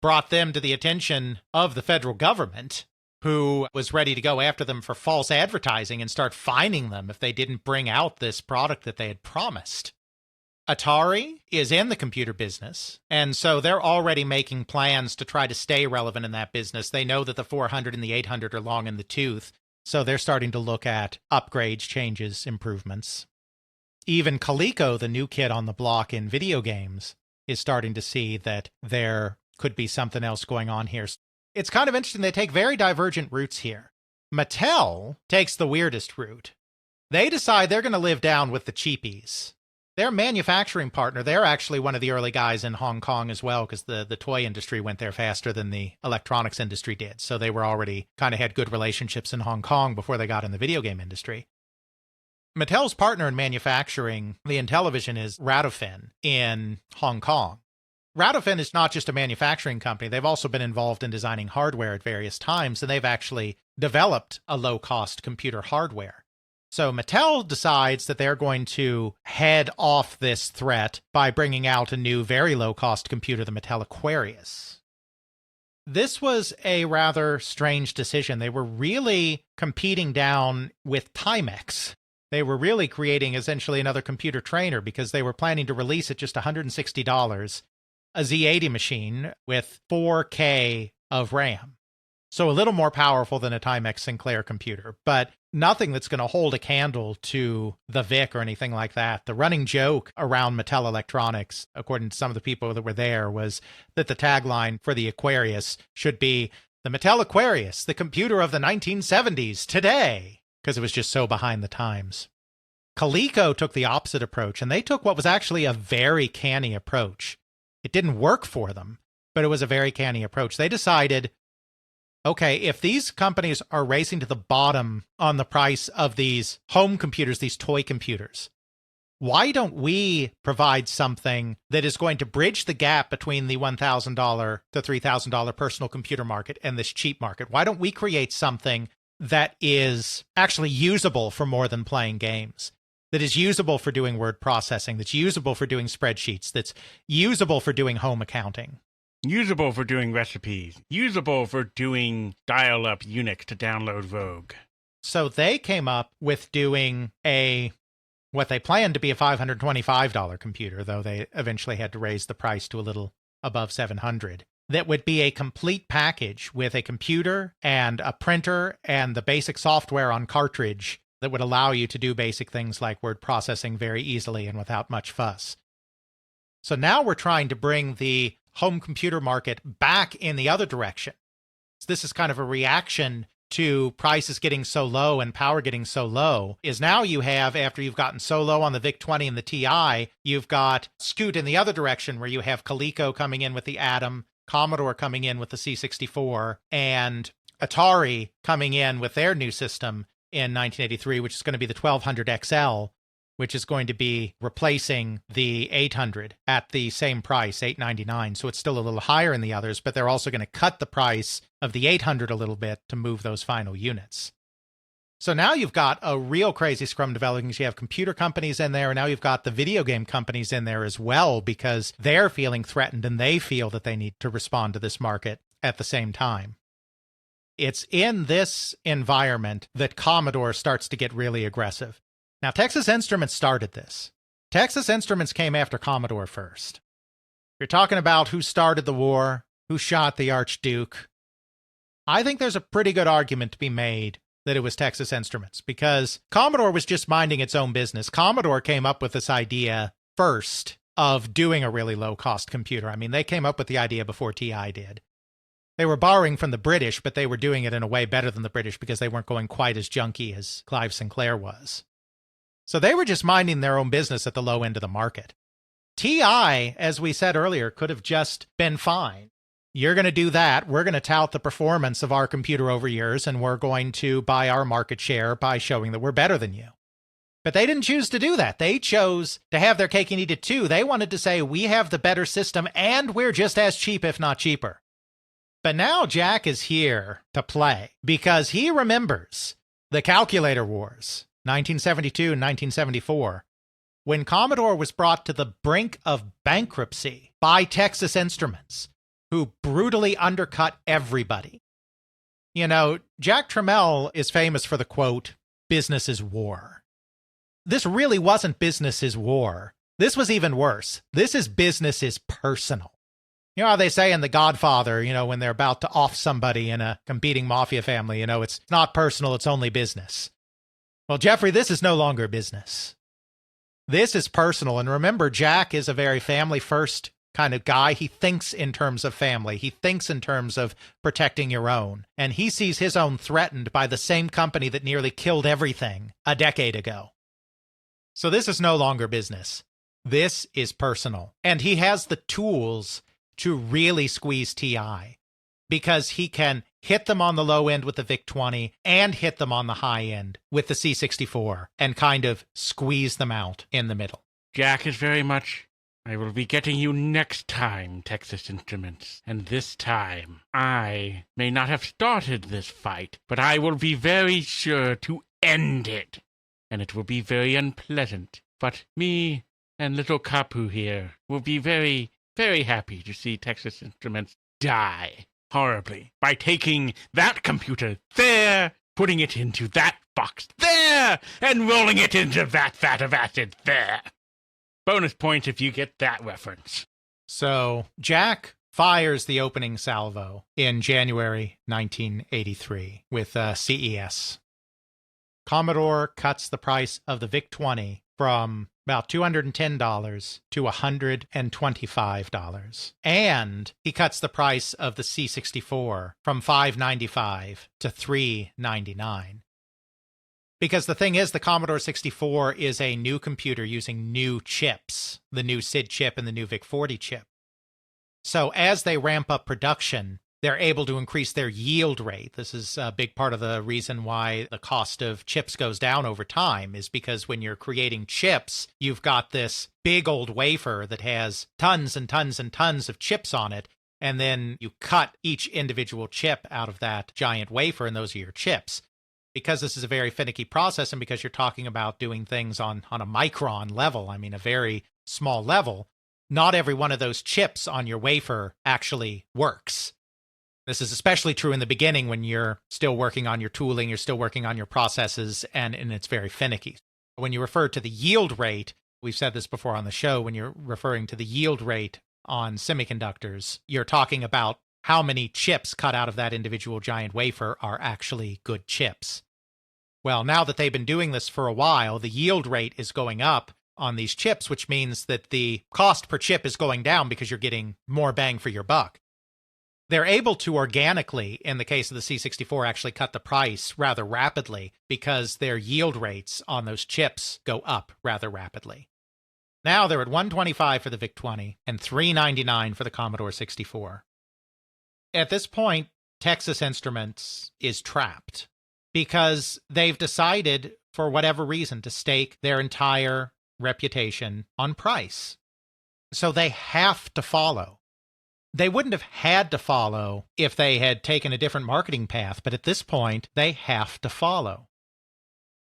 brought them to the attention of the federal government, who was ready to go after them for false advertising and start fining them if they didn't bring out this product that they had promised. Atari is in the computer business, and so they're already making plans to try to stay relevant in that business. They know that the 400 and the 800 are long in the tooth, so they're starting to look at upgrades, changes, improvements. Even Coleco, the new kid on the block in video games, is starting to see that there could be something else going on here. It's kind of interesting. They take very divergent routes here. Mattel takes the weirdest route. They decide they're going to live down with the cheapies. Their manufacturing partner, they're actually one of the early guys in Hong Kong as well, because the toy industry went there faster than the electronics industry did. So they were already kind of had good relationships in Hong Kong before they got in the video game industry. Mattel's partner in manufacturing the Intellivision is Ratofin in Hong Kong. Ratofin is not just a manufacturing company. They've also been involved in designing hardware at various times, and they've actually developed a low-cost computer hardware. So Mattel decides that they're going to head off this threat by bringing out a new, very low-cost computer, the Mattel Aquarius. This was a rather strange decision. They were really competing down with Timex. They were really creating essentially another computer trainer because they were planning to release at just $160 a Z80 machine with 4K of RAM. So a little more powerful than a Timex Sinclair computer, but nothing that's going to hold a candle to the VIC or anything like that. The running joke around Mattel Electronics, according to some of the people that were there, was that the tagline for the Aquarius should be, "The Mattel Aquarius, the computer of the 1970s, today," because it was just so behind the times. Coleco took the opposite approach, and they took what was actually a very canny approach. It didn't work for them, but it was a very canny approach. They decided, okay, if these companies are racing to the bottom on the price of these home computers, these toy computers, why don't we provide something that is going to bridge the gap between the $1,000 to $3,000 personal computer market and this cheap market? Why don't we create something that is actually usable for more than playing games? That is usable for doing word processing, that's usable for doing spreadsheets, that's usable for doing home accounting. Usable for doing recipes. Usable for doing dial-up Unix to download Vogue. So they came up with doing what they planned to be a $525 computer, though they eventually had to raise the price to a little above $700. That would be a complete package with a computer and a printer and the basic software on cartridge that would allow you to do basic things like word processing very easily and without much fuss. So now we're trying to bring the home computer market back in the other direction. So this is kind of a reaction to prices getting so low and power getting so low, is now you have, after you've gotten so low on the VIC-20 and the TI, you've got scoot in the other direction where you have Coleco coming in with the Atom, Commodore coming in with the C64, and Atari coming in with their new system in 1983, which is going to be the 1200 XL, which is going to be replacing the 800 at the same price, $899. So it's still a little higher in the others, but they're also going to cut the price of the 800 a little bit to move those final units. So now you've got a real crazy scrum developing. You have computer companies in there, and now you've got the video game companies in there as well, because they're feeling threatened and they feel that they need to respond to this market at the same time. It's in this environment that Commodore starts to get really aggressive. Now, Texas Instruments started this. Texas Instruments came after Commodore first. You're talking about who started the war, who shot the Archduke. I think there's a pretty good argument to be made that it was Texas Instruments, because Commodore was just minding its own business. Commodore came up with this idea first of doing a really low-cost computer. I mean, they came up with the idea before TI did. They were borrowing from the British, but they were doing it in a way better than the British because they weren't going quite as junky as Clive Sinclair was. So they were just minding their own business at the low end of the market. TI, as we said earlier, could have just been fine. You're going to do that. We're going to tout the performance of our computer over yours, and we're going to buy our market share by showing that we're better than you. But they didn't choose to do that. They chose to have their cake and eat it too. They wanted to say, we have the better system and we're just as cheap, if not cheaper. But now Jack is here to play because he remembers the calculator wars, 1972 and 1974, when Commodore was brought to the brink of bankruptcy by Texas Instruments, who brutally undercut everybody. You know, Jack Tramiel is famous for the quote, "Business is war." This really wasn't business is war. This was even worse. This is business is personal. You know how they say in The Godfather, when they're about to off somebody in a competing mafia family, it's not personal, it's only business. Well, Jeffrey, this is no longer business. This is personal. And remember, Jack is a very family-first kind of guy. He thinks in terms of family. He thinks in terms of protecting your own. And he sees his own threatened by the same company that nearly killed everything a decade ago. So this is no longer business. This is personal. And he has the tools to really squeeze TI because he can hit them on the low end with the VIC-20 and hit them on the high end with the C64 and kind of squeeze them out in the middle. Jack is very much, I will be getting you next time, Texas Instruments. And this time, I may not have started this fight, but I will be very sure to end it. And it will be very unpleasant. But me and little Kapu here will be very, very happy to see Texas Instruments die horribly by taking that computer there, putting it into that box there, and rolling it into that vat of acid there. Bonus points if you get that reference. So Jack fires the opening salvo in January 1983 with CES. Commodore cuts the price of the VIC-20 from about $210 to $125. And he cuts the price of the C64 from $595 to $399. Because the thing is, the Commodore 64 is a new computer using new chips, the new SID chip and the new VIC-40 chip. So as they ramp up production, they're able to increase their yield rate. This is a big part of the reason why the cost of chips goes down over time, is because when you're creating chips, you've got this big old wafer that has tons and tons and tons of chips on it, and then you cut each individual chip out of that giant wafer, and those are your chips. Because this is a very finicky process, and because you're talking about doing things on a micron level, I mean a very small level, not every one of those chips on your wafer actually works. This is especially true in the beginning when you're still working on your tooling, you're still working on your processes, and it's very finicky. When you refer to the yield rate, we've said this before on the show, when you're referring to the yield rate on semiconductors, you're talking about how many chips cut out of that individual giant wafer are actually good chips. Well, now that they've been doing this for a while, the yield rate is going up on these chips, which means that the cost per chip is going down because you're getting more bang for your buck. They're able to organically, in the case of the C64, actually cut the price rather rapidly because their yield rates on those chips go up rather rapidly. Now they're at $125 for the VIC-20 and $399 for the Commodore 64. At this point, Texas Instruments is trapped because they've decided, for whatever reason, to stake their entire reputation on price. So they have to follow. They wouldn't have had to follow if they had taken a different marketing path, but at this point, they have to follow.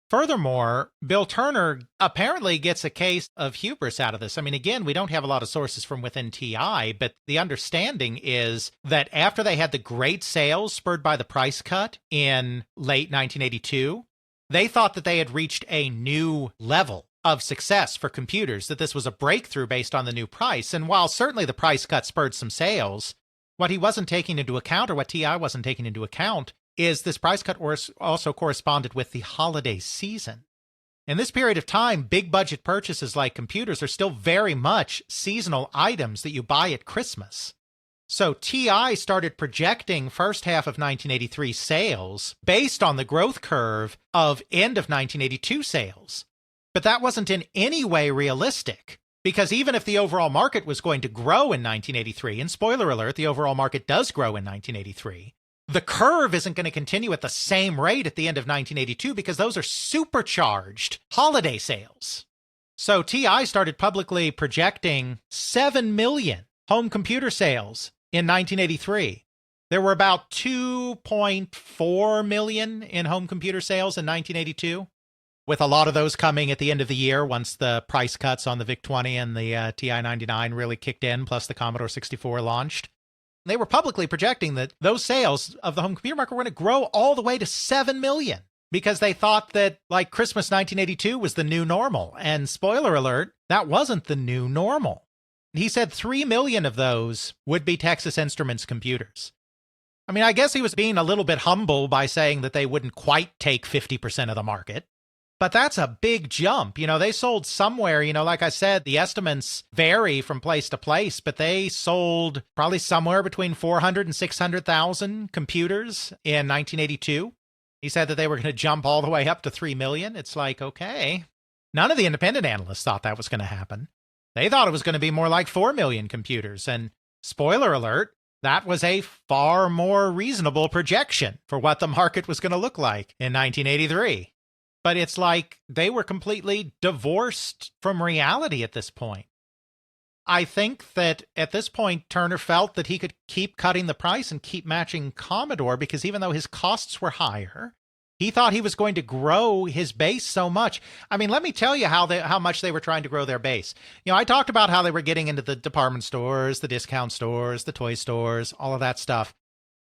Furthermore, Bill Turner apparently gets a case of hubris out of this. I mean, again, we don't have a lot of sources from within TI, but the understanding is that after they had the great sales spurred by the price cut in late 1982, they thought that they had reached a new level of success for computers, that this was a breakthrough based on the new price. And while certainly the price cut spurred some sales, what he wasn't taking into account, or what TI wasn't taking into account, is this price cut also corresponded with the holiday season. In this period of time, big budget purchases like computers are still very much seasonal items that you buy at Christmas. So TI started projecting first half of 1983 sales based on the growth curve of end of 1982 sales. But that wasn't in any way realistic, because even if the overall market was going to grow in 1983, and spoiler alert, the overall market does grow in 1983, The curve isn't going to continue at the same rate at the end of 1982 because those are supercharged holiday sales. So TI started publicly projecting 7 million home computer sales in 1983. There were about 2.4 million in home computer sales in 1982, with a lot of those coming at the end of the year once the price cuts on the VIC-20 and the TI-99 really kicked in, plus the Commodore 64 launched. They were publicly projecting that those sales of the home computer market were going to grow all the way to 7 million because they thought that, like, Christmas 1982 was the new normal. And spoiler alert, that wasn't the new normal. He said 3 million of those would be Texas Instruments computers. I mean, I guess he was being a little bit humble by saying that they wouldn't quite take 50% of the market. But that's a big jump. You know, they sold somewhere, you know, like I said, the estimates vary from place to place, but they sold probably somewhere between 400 and 600,000 computers in 1982. He said that they were going to jump all the way up to 3 million. It's like, okay. None of the independent analysts thought that was going to happen. They thought it was going to be more like 4 million computers. And spoiler alert, that was a far more reasonable projection for what the market was going to look like in 1983. But it's like they were completely divorced from reality at this point. I think that at this point, Turner felt that he could keep cutting the price and keep matching Commodore because even though his costs were higher, he thought he was going to grow his base so much. I mean, let me tell you how much they were trying to grow their base. You know, I talked about how they were getting into the department stores, the discount stores, the toy stores, all of that stuff.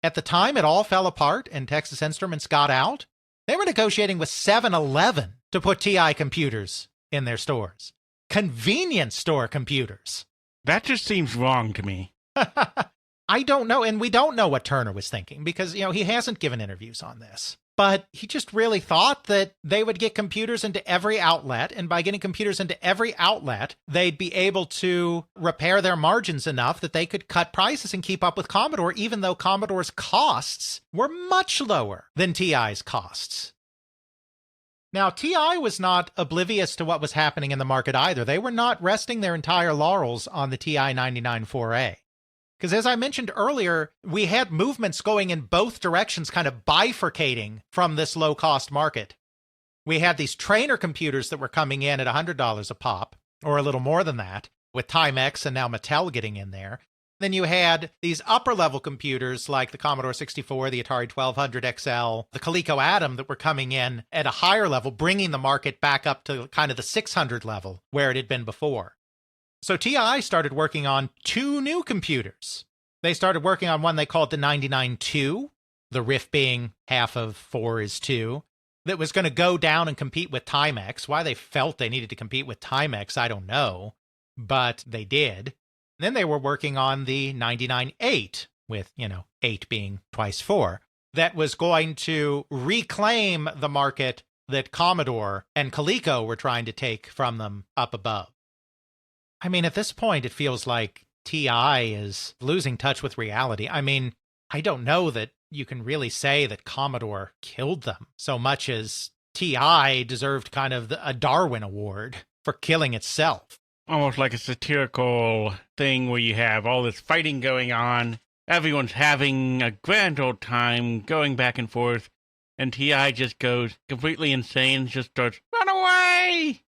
At the time it all fell apart and Texas Instruments got out, they were negotiating with 7-Eleven to put TI computers in their stores. Convenience store computers. That just seems wrong to me. I don't know, and we don't know what Turner was thinking because, you know, he hasn't given interviews on this. But he just really thought that they would get computers into every outlet, and by getting computers into every outlet, they'd be able to repair their margins enough that they could cut prices and keep up with Commodore, even though Commodore's costs were much lower than TI's costs. Now, TI was not oblivious to what was happening in the market either. They were not resting their entire laurels on the TI-99 4A. Because as I mentioned earlier, we had movements going in both directions, kind of bifurcating from this low-cost market. We had these trainer computers that were coming in at $100 a pop, or a little more than that, with Timex and now Mattel getting in there. Then you had these upper-level computers like the Commodore 64, the Atari 1200 XL, the Coleco Atom that were coming in at a higher level, bringing the market back up to kind of the 600 level where it had been before. So TI started working on 2 new computers. They started working on one they called the 99-2, the riff being half of 4 is 2, that was going to go down and compete with Timex. Why they felt they needed to compete with Timex, I don't know, but they did. Then they were working on the 99-8, with, 8 being twice 4, that was going to reclaim the market that Commodore and Coleco were trying to take from them up above. I mean, at this point, it feels like TI is losing touch with reality. I mean, I don't know that you can really say that Commodore killed them so much as TI deserved kind of a Darwin Award for killing itself. Almost like a satirical thing where you have all this fighting going on, everyone's having a grand old time going back and forth, and TI just goes completely insane, just starts, run away,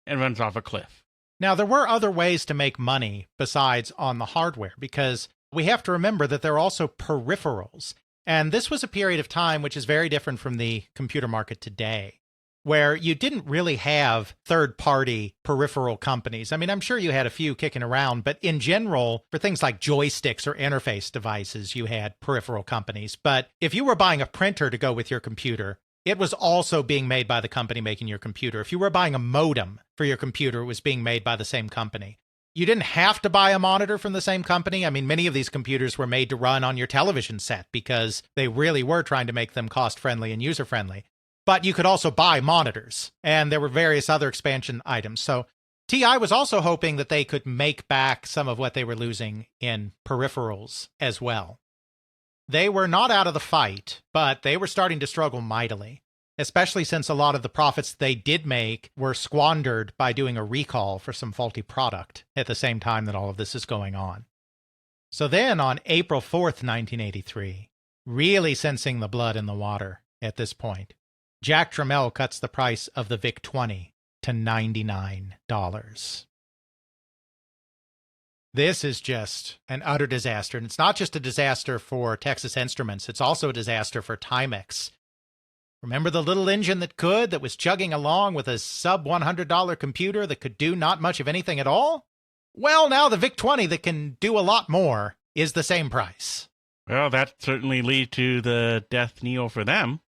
and runs off a cliff. Now, there were other ways to make money besides on the hardware, because we have to remember that there are also peripherals. And this was a period of time which is very different from the computer market today, where you didn't really have third-party peripheral companies. I mean, I'm sure you had a few kicking around, but in general, for things like joysticks or interface devices, you had peripheral companies. But if you were buying a printer to go with your computer, it was also being made by the company making your computer. If you were buying a modem for your computer, it was being made by the same company. You didn't have to buy a monitor from the same company. I mean, many of these computers were made to run on your television set because they really were trying to make them cost-friendly and user-friendly. But you could also buy monitors, and there were various other expansion items. So TI was also hoping that they could make back some of what they were losing in peripherals as well. They were not out of the fight, but they were starting to struggle mightily, especially since a lot of the profits they did make were squandered by doing a recall for some faulty product at the same time that all of this is going on. So then on April 4th, 1983, really sensing the blood in the water at this point, Jack Tramiel cuts the price of the VIC-20 to $99. This is just an utter disaster. And it's not just a disaster for Texas Instruments, it's also a disaster for Timex. Remember the little engine that was chugging along with a sub-$100 computer that could do not much of anything at all? Well, now the VIC-20 that can do a lot more is the same price. Well, that certainly lead to the death knell for them.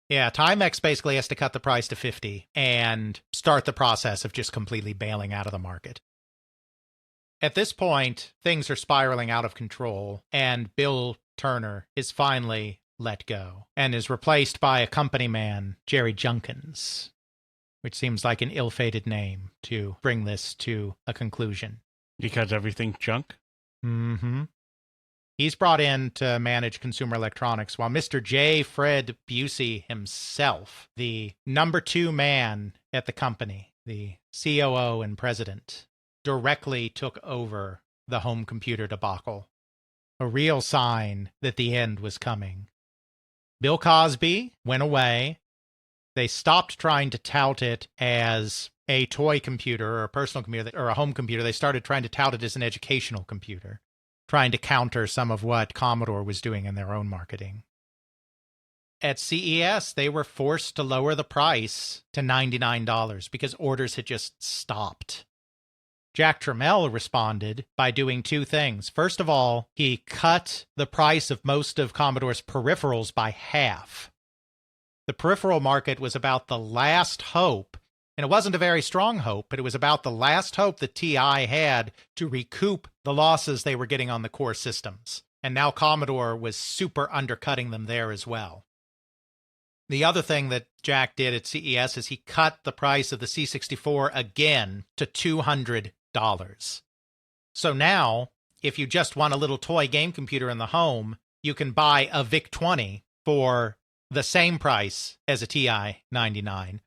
Yeah, Timex basically has to cut the price to $50 and start the process of just completely bailing out of the market. At this point, things are spiraling out of control, and Bill Turner is finally let go and is replaced by a company man, Jerry Junkins, which seems like an ill-fated name to bring this to a conclusion. Because everything's junk? Mm-hmm. He's brought in to manage consumer electronics, while Mr. J. Fred Busey himself, the number 2 man at the company, the COO and president, directly took over the home computer debacle. A real sign that the end was coming. Bill Cosby went away. They stopped trying to tout it as a toy computer or a personal computer or a home computer. They started trying to tout it as an educational computer, trying to counter some of what Commodore was doing in their own marketing. At CES, they were forced to lower the price to $99 because orders had just stopped. Jack Tramiel responded by doing 2 things. First of all, he cut the price of most of Commodore's peripherals by half. The peripheral market was about the last hope, and it wasn't a very strong hope, but it was about the last hope that TI had to recoup the losses they were getting on the core systems. And now Commodore was super undercutting them there as well. The other thing that Jack did at CES is he cut the price of the C64 again to $200. So now, if you just want a little toy game computer in the home, you can buy a VIC-20 for the same price as a TI-99.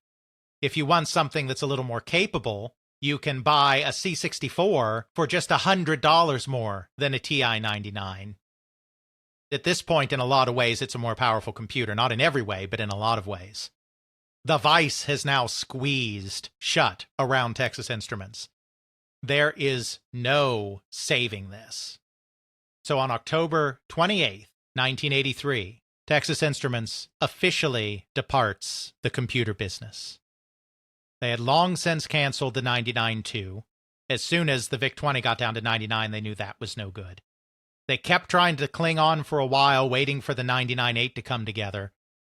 If you want something that's a little more capable, you can buy a C64 for just $100 more than a TI-99. At this point, in a lot of ways, it's a more powerful computer. Not in every way, but in a lot of ways. The vice has now squeezed shut around Texas Instruments. There is no saving this. So on October 28th, 1983, Texas Instruments officially departs the computer business. They had long since canceled the 99-2. As soon as the VIC-20 got down to 99, they knew that was no good. They kept trying to cling on for a while, waiting for the 99-8 to come together.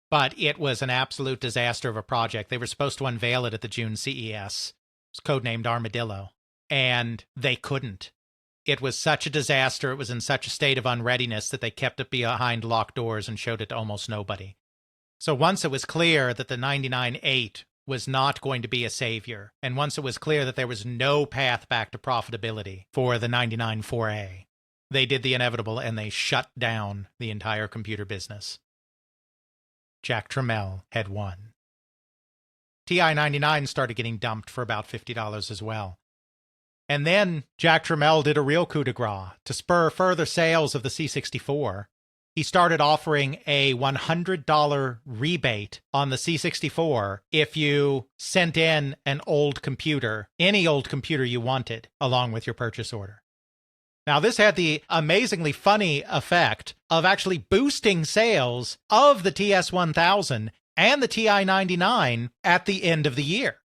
But it was an absolute disaster of a project. They were supposed to unveil it at the June CES. It's codenamed Armadillo. And they couldn't. It was such a disaster. It was in such a state of unreadiness that they kept it behind locked doors and showed it to almost nobody. So once it was clear that the 99-8 was not going to be a savior, and once it was clear that there was no path back to profitability for the 99-4A, they did the inevitable and they shut down the entire computer business. Jack Tramiel had won. TI-99 started getting dumped for about $50 as well. And then Jack Tramiel did a real coup de grace to spur further sales of the C64. He started offering a $100 rebate on the C64 if you sent in an old computer, any old computer you wanted, along with your purchase order. Now, this had the amazingly funny effect of actually boosting sales of the TS-1000 and the TI-99 at the end of the year.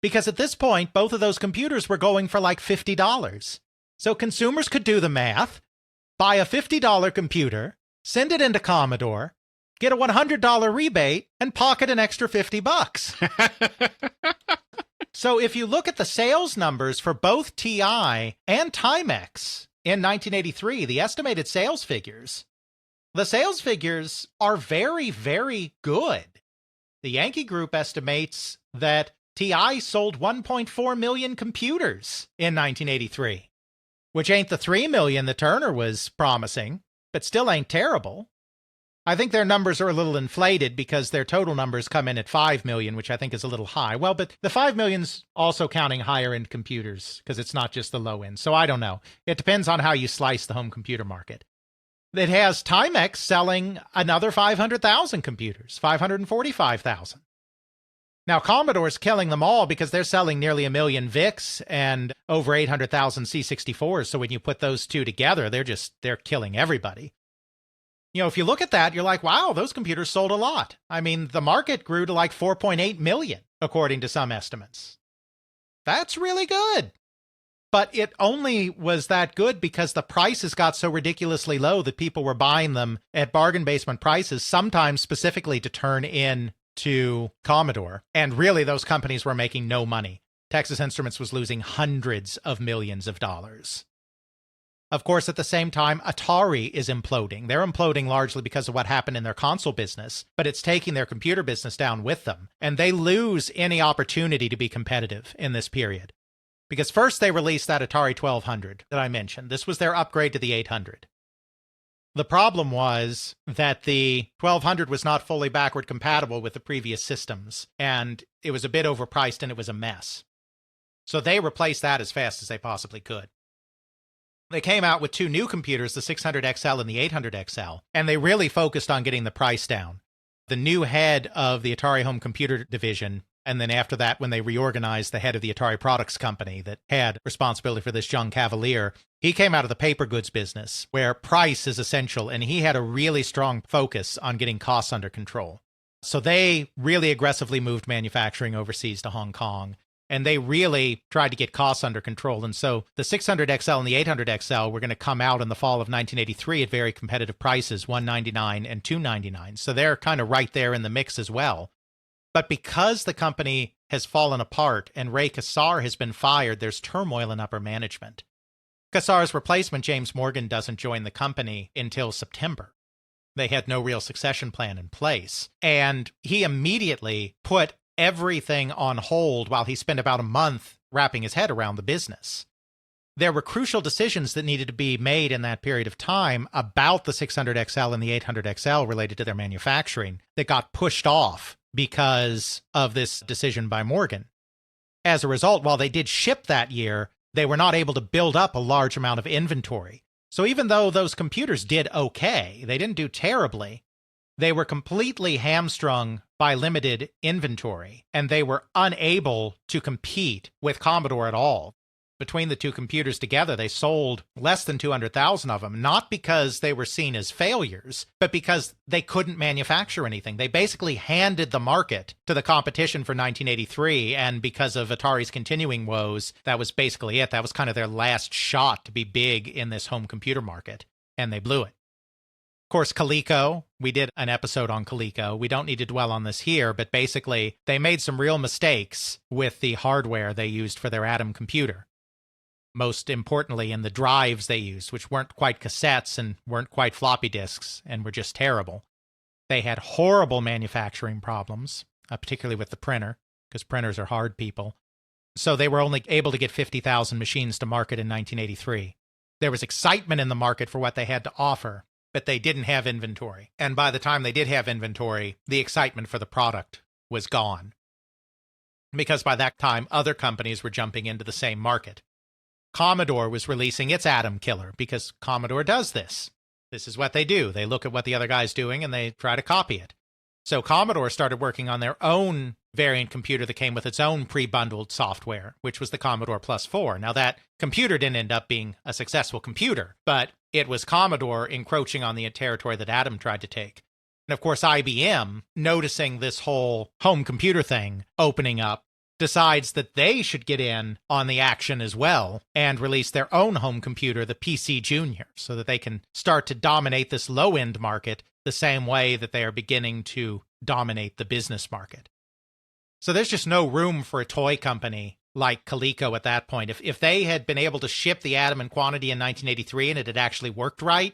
Because at this point, both of those computers were going for like $50. So consumers could do the math, buy a $50 computer, send it into Commodore, get a $100 rebate, and pocket an extra $50. So if you look at the sales numbers for both TI and Timex in 1983, the estimated sales figures, the sales figures are very, very good. The Yankee Group estimates that TI sold 1.4 million computers in 1983, which ain't the 3 million that Turner was promising, but still ain't terrible. I think their numbers are a little inflated because their total numbers come in at 5 million, which I think is a little high. Well, but the 5 million's also counting higher end computers because it's not just the low end. So I don't know. It depends on how you slice the home computer market. It has Timex selling another 500,000 computers, 545,000. Now, Commodore's killing them all because they're selling nearly 1 million VICs and over 800,000 C64s. So when you put those two together, they're killing everybody. You know, if you look at that, you're like, wow, those computers sold a lot. I mean, the market grew to like 4.8 million, according to some estimates. That's really good. But it only was that good because the prices got so ridiculously low that people were buying them at bargain basement prices, sometimes specifically to turn in to Commodore. And really, those companies were making no money. Texas Instruments was losing hundreds of millions of dollars. Of course, at the same time, Atari is imploding. They're imploding largely because of what happened in their console business, but it's taking their computer business down with them. And they lose any opportunity to be competitive in this period. Because first they released that Atari 1200 that I mentioned. This was their upgrade to the 800. The problem was that the 1200 was not fully backward compatible with the previous systems, and it was a bit overpriced and it was a mess. So they replaced that as fast as they possibly could. They came out with two new computers, the 600XL and the 800XL, and they really focused on getting the price down. The new head of the Atari Home Computer division, and then after that, when they reorganized the head of the Atari Products Company that had responsibility for this, John Cavalier, he came out of the paper goods business, where price is essential, and he had a really strong focus on getting costs under control. So they really aggressively moved manufacturing overseas to Hong Kong, and they really tried to get costs under control. And so the 600XL and the 800XL were going to come out in the fall of 1983 at very competitive prices, $199 and $299. So they're kind of right there in the mix as well. But because the company has fallen apart and Ray Kassar has been fired, there's turmoil in upper management. Kassar's replacement, James Morgan, doesn't join the company until September. They had no real succession plan in place. And he immediately put everything on hold while he spent about a month wrapping his head around the business. There were crucial decisions that needed to be made in that period of time about the 600XL and the 800XL related to their manufacturing that got pushed off because of this decision by Morgan. As a result, while they did ship that year, they were not able to build up a large amount of inventory. So even though those computers did okay, they didn't do terribly, they were completely hamstrung by limited inventory, and they were unable to compete with Commodore at all. Between the two computers together, they sold less than 200,000 of them, not because they were seen as failures, but because they couldn't manufacture anything. They basically handed the market to the competition for 1983, and because of Atari's continuing woes, that was basically it. That was kind of their last shot to be big in this home computer market, and they blew it. Of course, Coleco, we did an episode on Coleco. We don't need to dwell on this here, but basically, they made some real mistakes with the hardware they used for their Atom computer. Most importantly, in the drives they used, which weren't quite cassettes and weren't quite floppy disks and were just terrible. They had horrible manufacturing problems, particularly with the printer, because printers are hard people. So they were only able to get 50,000 machines to market in 1983. There was excitement in the market for what they had to offer, but they didn't have inventory. And by the time they did have inventory, the excitement for the product was gone. Because by that time, other companies were jumping into the same market. Commodore was releasing its Atom killer because Commodore does this. This is what they do. They look at what the other guy's doing and they try to copy it. So Commodore started working on their own variant computer that came with its own pre-bundled software, which was the Commodore Plus 4. Now that computer didn't end up being a successful computer, but it was Commodore encroaching on the territory that Atom tried to take. And of course, IBM, noticing this whole home computer thing opening up, decides that they should get in on the action as well and release their own home computer, the PC Junior, so that they can start to dominate this low-end market the same way that they are beginning to dominate the business market. So there's just no room for a toy company like Coleco at that point. If they had been able to ship the Atom in quantity in 1983 and it had actually worked right,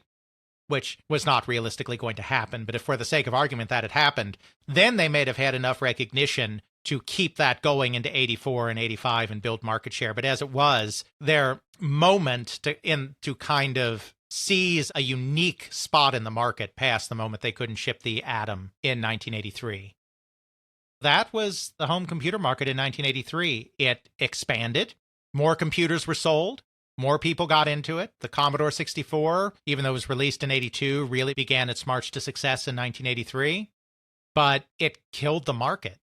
which was not realistically going to happen, but if for the sake of argument that had happened, then they may have had enough recognition to keep that going into 84 and 85 and build market share. But as it was, their moment to kind of seize a unique spot in the market past the moment they couldn't ship the Atom in 1983. That was the home computer market in 1983. It expanded. More computers were sold. More people got into it. The Commodore 64, even though it was released in 82, really began its march to success in 1983. But it killed the market.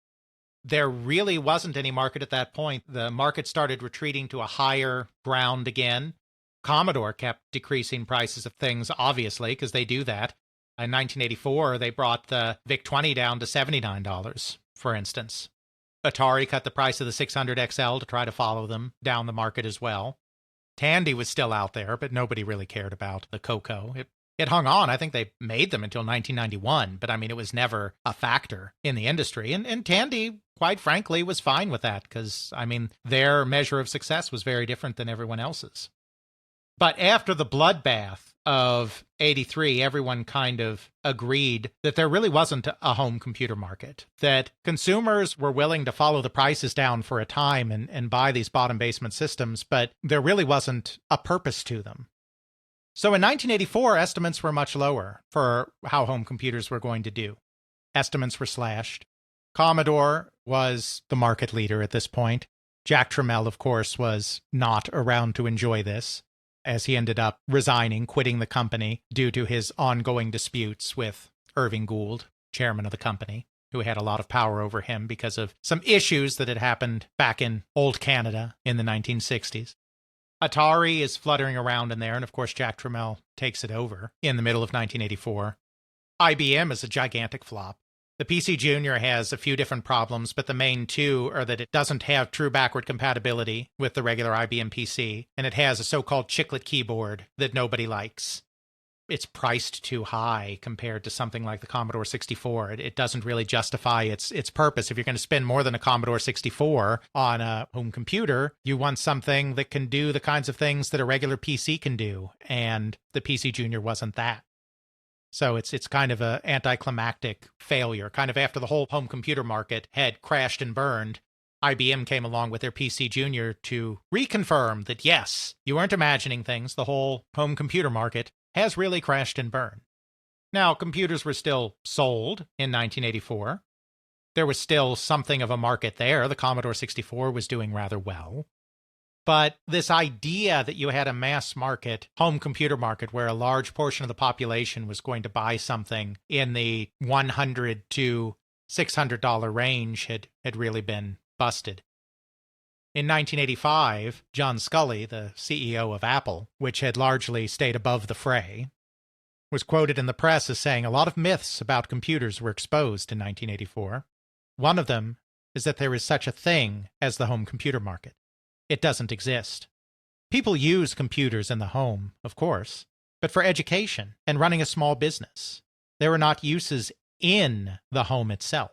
There really wasn't any market at that point. The market started retreating to a higher ground again. Commodore kept decreasing prices of things, obviously, because they do that. In 1984, they brought the VIC-20 down to $79, for instance. Atari cut the price of the 600 XL to try to follow them down the market as well. Tandy was still out there, but nobody really cared about the Coco. It hung on. I think they made them until 1991, but I mean, it was never a factor in the industry. And Tandy, quite frankly, was fine with that because, I mean, their measure of success was very different than everyone else's. But after the bloodbath of 83, everyone kind of agreed that there really wasn't a home computer market, that consumers were willing to follow the prices down for a time and buy these bottom basement systems, but there really wasn't a purpose to them. So in 1984, estimates were much lower for how home computers were going to do. Estimates were slashed. Commodore was the market leader at this point. Jack Tramiel, of course, was not around to enjoy this, as he ended up resigning, quitting the company due to his ongoing disputes with Irving Gould, chairman of the company, who had a lot of power over him because of some issues that had happened back in old Canada in the 1960s. Atari is fluttering around in there, and of course Jack Tramiel takes it over in the middle of 1984. IBM is a gigantic flop. The PC Junior has a few different problems, but the main two are that it doesn't have true backward compatibility with the regular IBM PC, and it has a so-called chiclet keyboard that nobody likes. It's priced too high compared to something like the Commodore 64. It doesn't really justify its purpose. If you're going to spend more than a Commodore 64 on a home computer, you want something that can do the kinds of things that a regular PC can do, and the PC Junior wasn't that. So it's kind of an anticlimactic failure. Kind of after the whole home computer market had crashed and burned, IBM came along with their PC Junior to reconfirm that, yes, you weren't imagining things. The whole home computer market has really crashed and burned. Now, computers were still sold in 1984. There was still something of a market there. The Commodore 64 was doing rather well. But this idea that you had a mass market, home computer market, where a large portion of the population was going to buy something in the $100 to $600 range had really been busted. In 1985, John Sculley, the CEO of Apple, which had largely stayed above the fray, was quoted in the press as saying a lot of myths about computers were exposed in 1984. One of them is that there is such a thing as the home computer market. It doesn't exist. People use computers in the home, of course, but for education and running a small business. There are not uses in the home itself.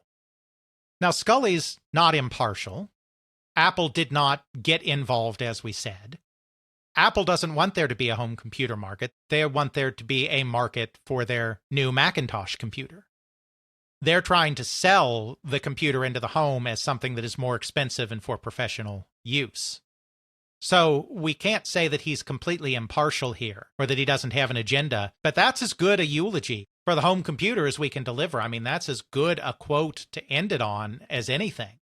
Now, Sculley's not impartial. Apple did not get involved, as we said. Apple doesn't want there to be a home computer market. They want there to be a market for their new Macintosh computer. They're trying to sell the computer into the home as something that is more expensive and for professional use. So we can't say that he's completely impartial here or that he doesn't have an agenda, but that's as good a eulogy for the home computer as we can deliver. I mean, that's as good a quote to end it on as anything.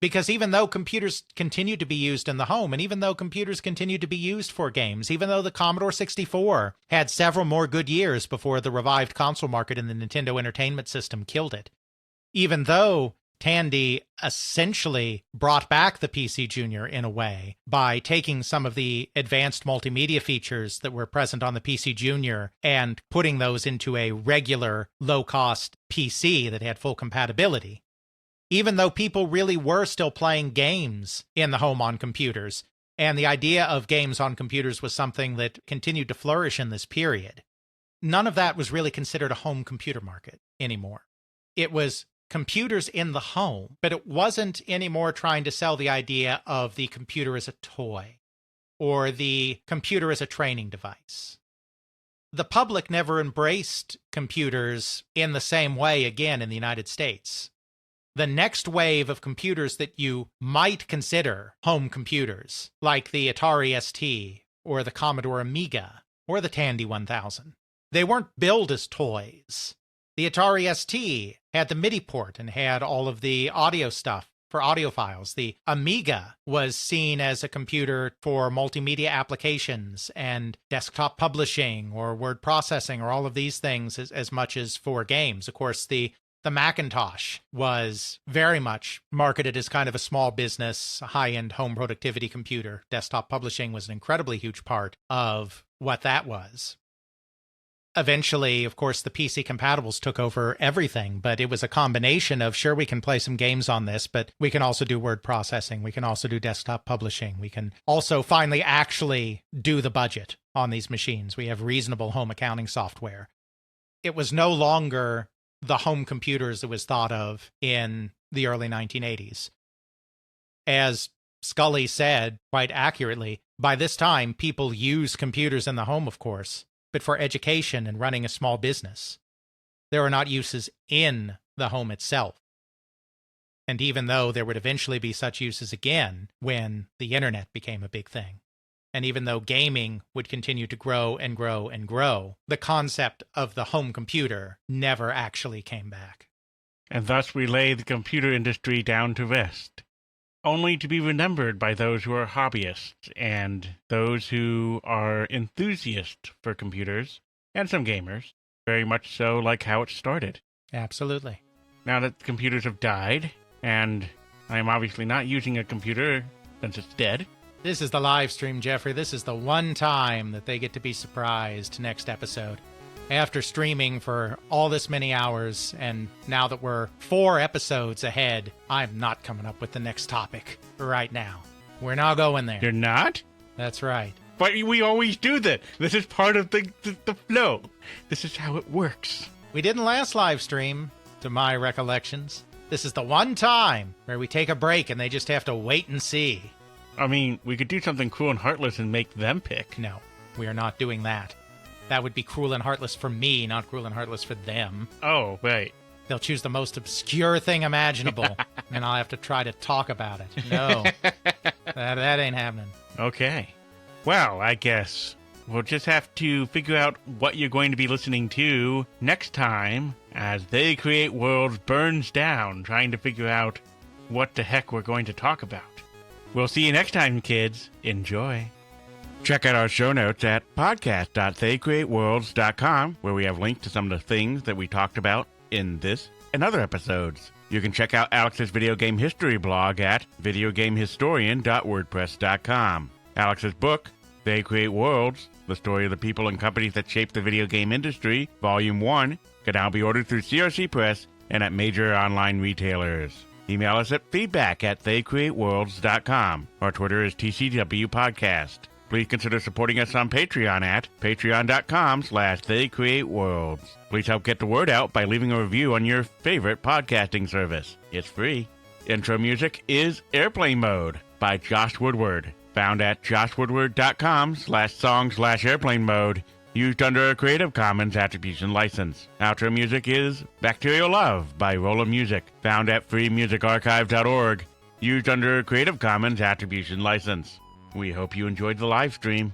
Because even though computers continue to be used in the home, and even though computers continue to be used for games, even though the Commodore 64 had several more good years before the revived console market and the Nintendo Entertainment System killed it, even though Tandy essentially brought back the PC Junior in a way by taking some of the advanced multimedia features that were present on the PC Junior and putting those into a regular low-cost PC that had full compatibility. Even though people really were still playing games in the home on computers, and the idea of games on computers was something that continued to flourish in this period, none of that was really considered a home computer market anymore. It was computers in the home, but it wasn't anymore trying to sell the idea of the computer as a toy or the computer as a training device. The public never embraced computers in the same way again in the United States. The next wave of computers that you might consider home computers, like the Atari ST or the Commodore Amiga or the Tandy 1000. They weren't billed as toys. The Atari ST had the MIDI port and had all of the audio stuff for audio files. The Amiga was seen as a computer for multimedia applications and desktop publishing or word processing or all of these things as much as for games. Of course, the Macintosh was very much marketed as kind of a small business, high-end home productivity computer. Desktop publishing was an incredibly huge part of what that was. Eventually, of course, the PC compatibles took over everything, but it was a combination of, sure, we can play some games on this, but we can also do word processing. We can also do desktop publishing. We can also finally actually do the budget on these machines. We have reasonable home accounting software. It was no longer the home computers it was thought of in the early 1980s. As Scully said quite accurately, by this time, people use computers in the home, of course, but for education and running a small business. There are not uses in the home itself. And even though there would eventually be such uses again when the internet became a big thing, and even though gaming would continue to grow and grow and grow, the concept of the home computer never actually came back. And thus we lay the computer industry down to rest, only to be remembered by those who are hobbyists and those who are enthusiasts for computers, and some gamers, very much so like how it started. Absolutely. Now that computers have died, and I am obviously not using a computer since it's dead. This is the live stream, Jeffrey. This is the one time that they get to be surprised next episode. After streaming for all this many hours, and now that we're 4 episodes ahead, I'm not coming up with the next topic right now. We're not going there. You're not? That's right. But we always do that. This is part of the flow. This is how it works. We didn't last live stream, to my recollections. This is the one time where we take a break and they just have to wait and see. I mean, we could do something cruel and heartless and make them pick. No, we are not doing that. That would be cruel and heartless for me, not cruel and heartless for them. Oh, right. They'll choose the most obscure thing imaginable, and I'll have to try to talk about it. No, that ain't happening. Okay. Well, I guess we'll just have to figure out what you're going to be listening to next time as They Create Worlds burns down, trying to figure out what the heck we're going to talk about. We'll see you next time, kids. Enjoy. Check out our show notes at podcast.theycreateworlds.com, where we have links to some of the things that we talked about in this and other episodes. You can check out Alex's video game history blog at videogamehistorian.wordpress.com. Alex's book, They Create Worlds, the story of the people and companies that shape the video game industry, Volume 1, can now be ordered through CRC Press and at major online retailers. Email us at feedback@theycreateworlds.com. Our Twitter is TCW Podcast. Please consider supporting us on Patreon at patreon.com/theycreateworlds. Please help get the word out by leaving a review on your favorite podcasting service. It's free. Intro music is Airplane Mode by Josh Woodward, found at joshwoodward.com/song/airplane mode, used under a Creative Commons Attribution License. Outro music is Bacterial Love by Rolla Music, found at freemusicarchive.org, used under a Creative Commons Attribution License. We hope you enjoyed the live stream.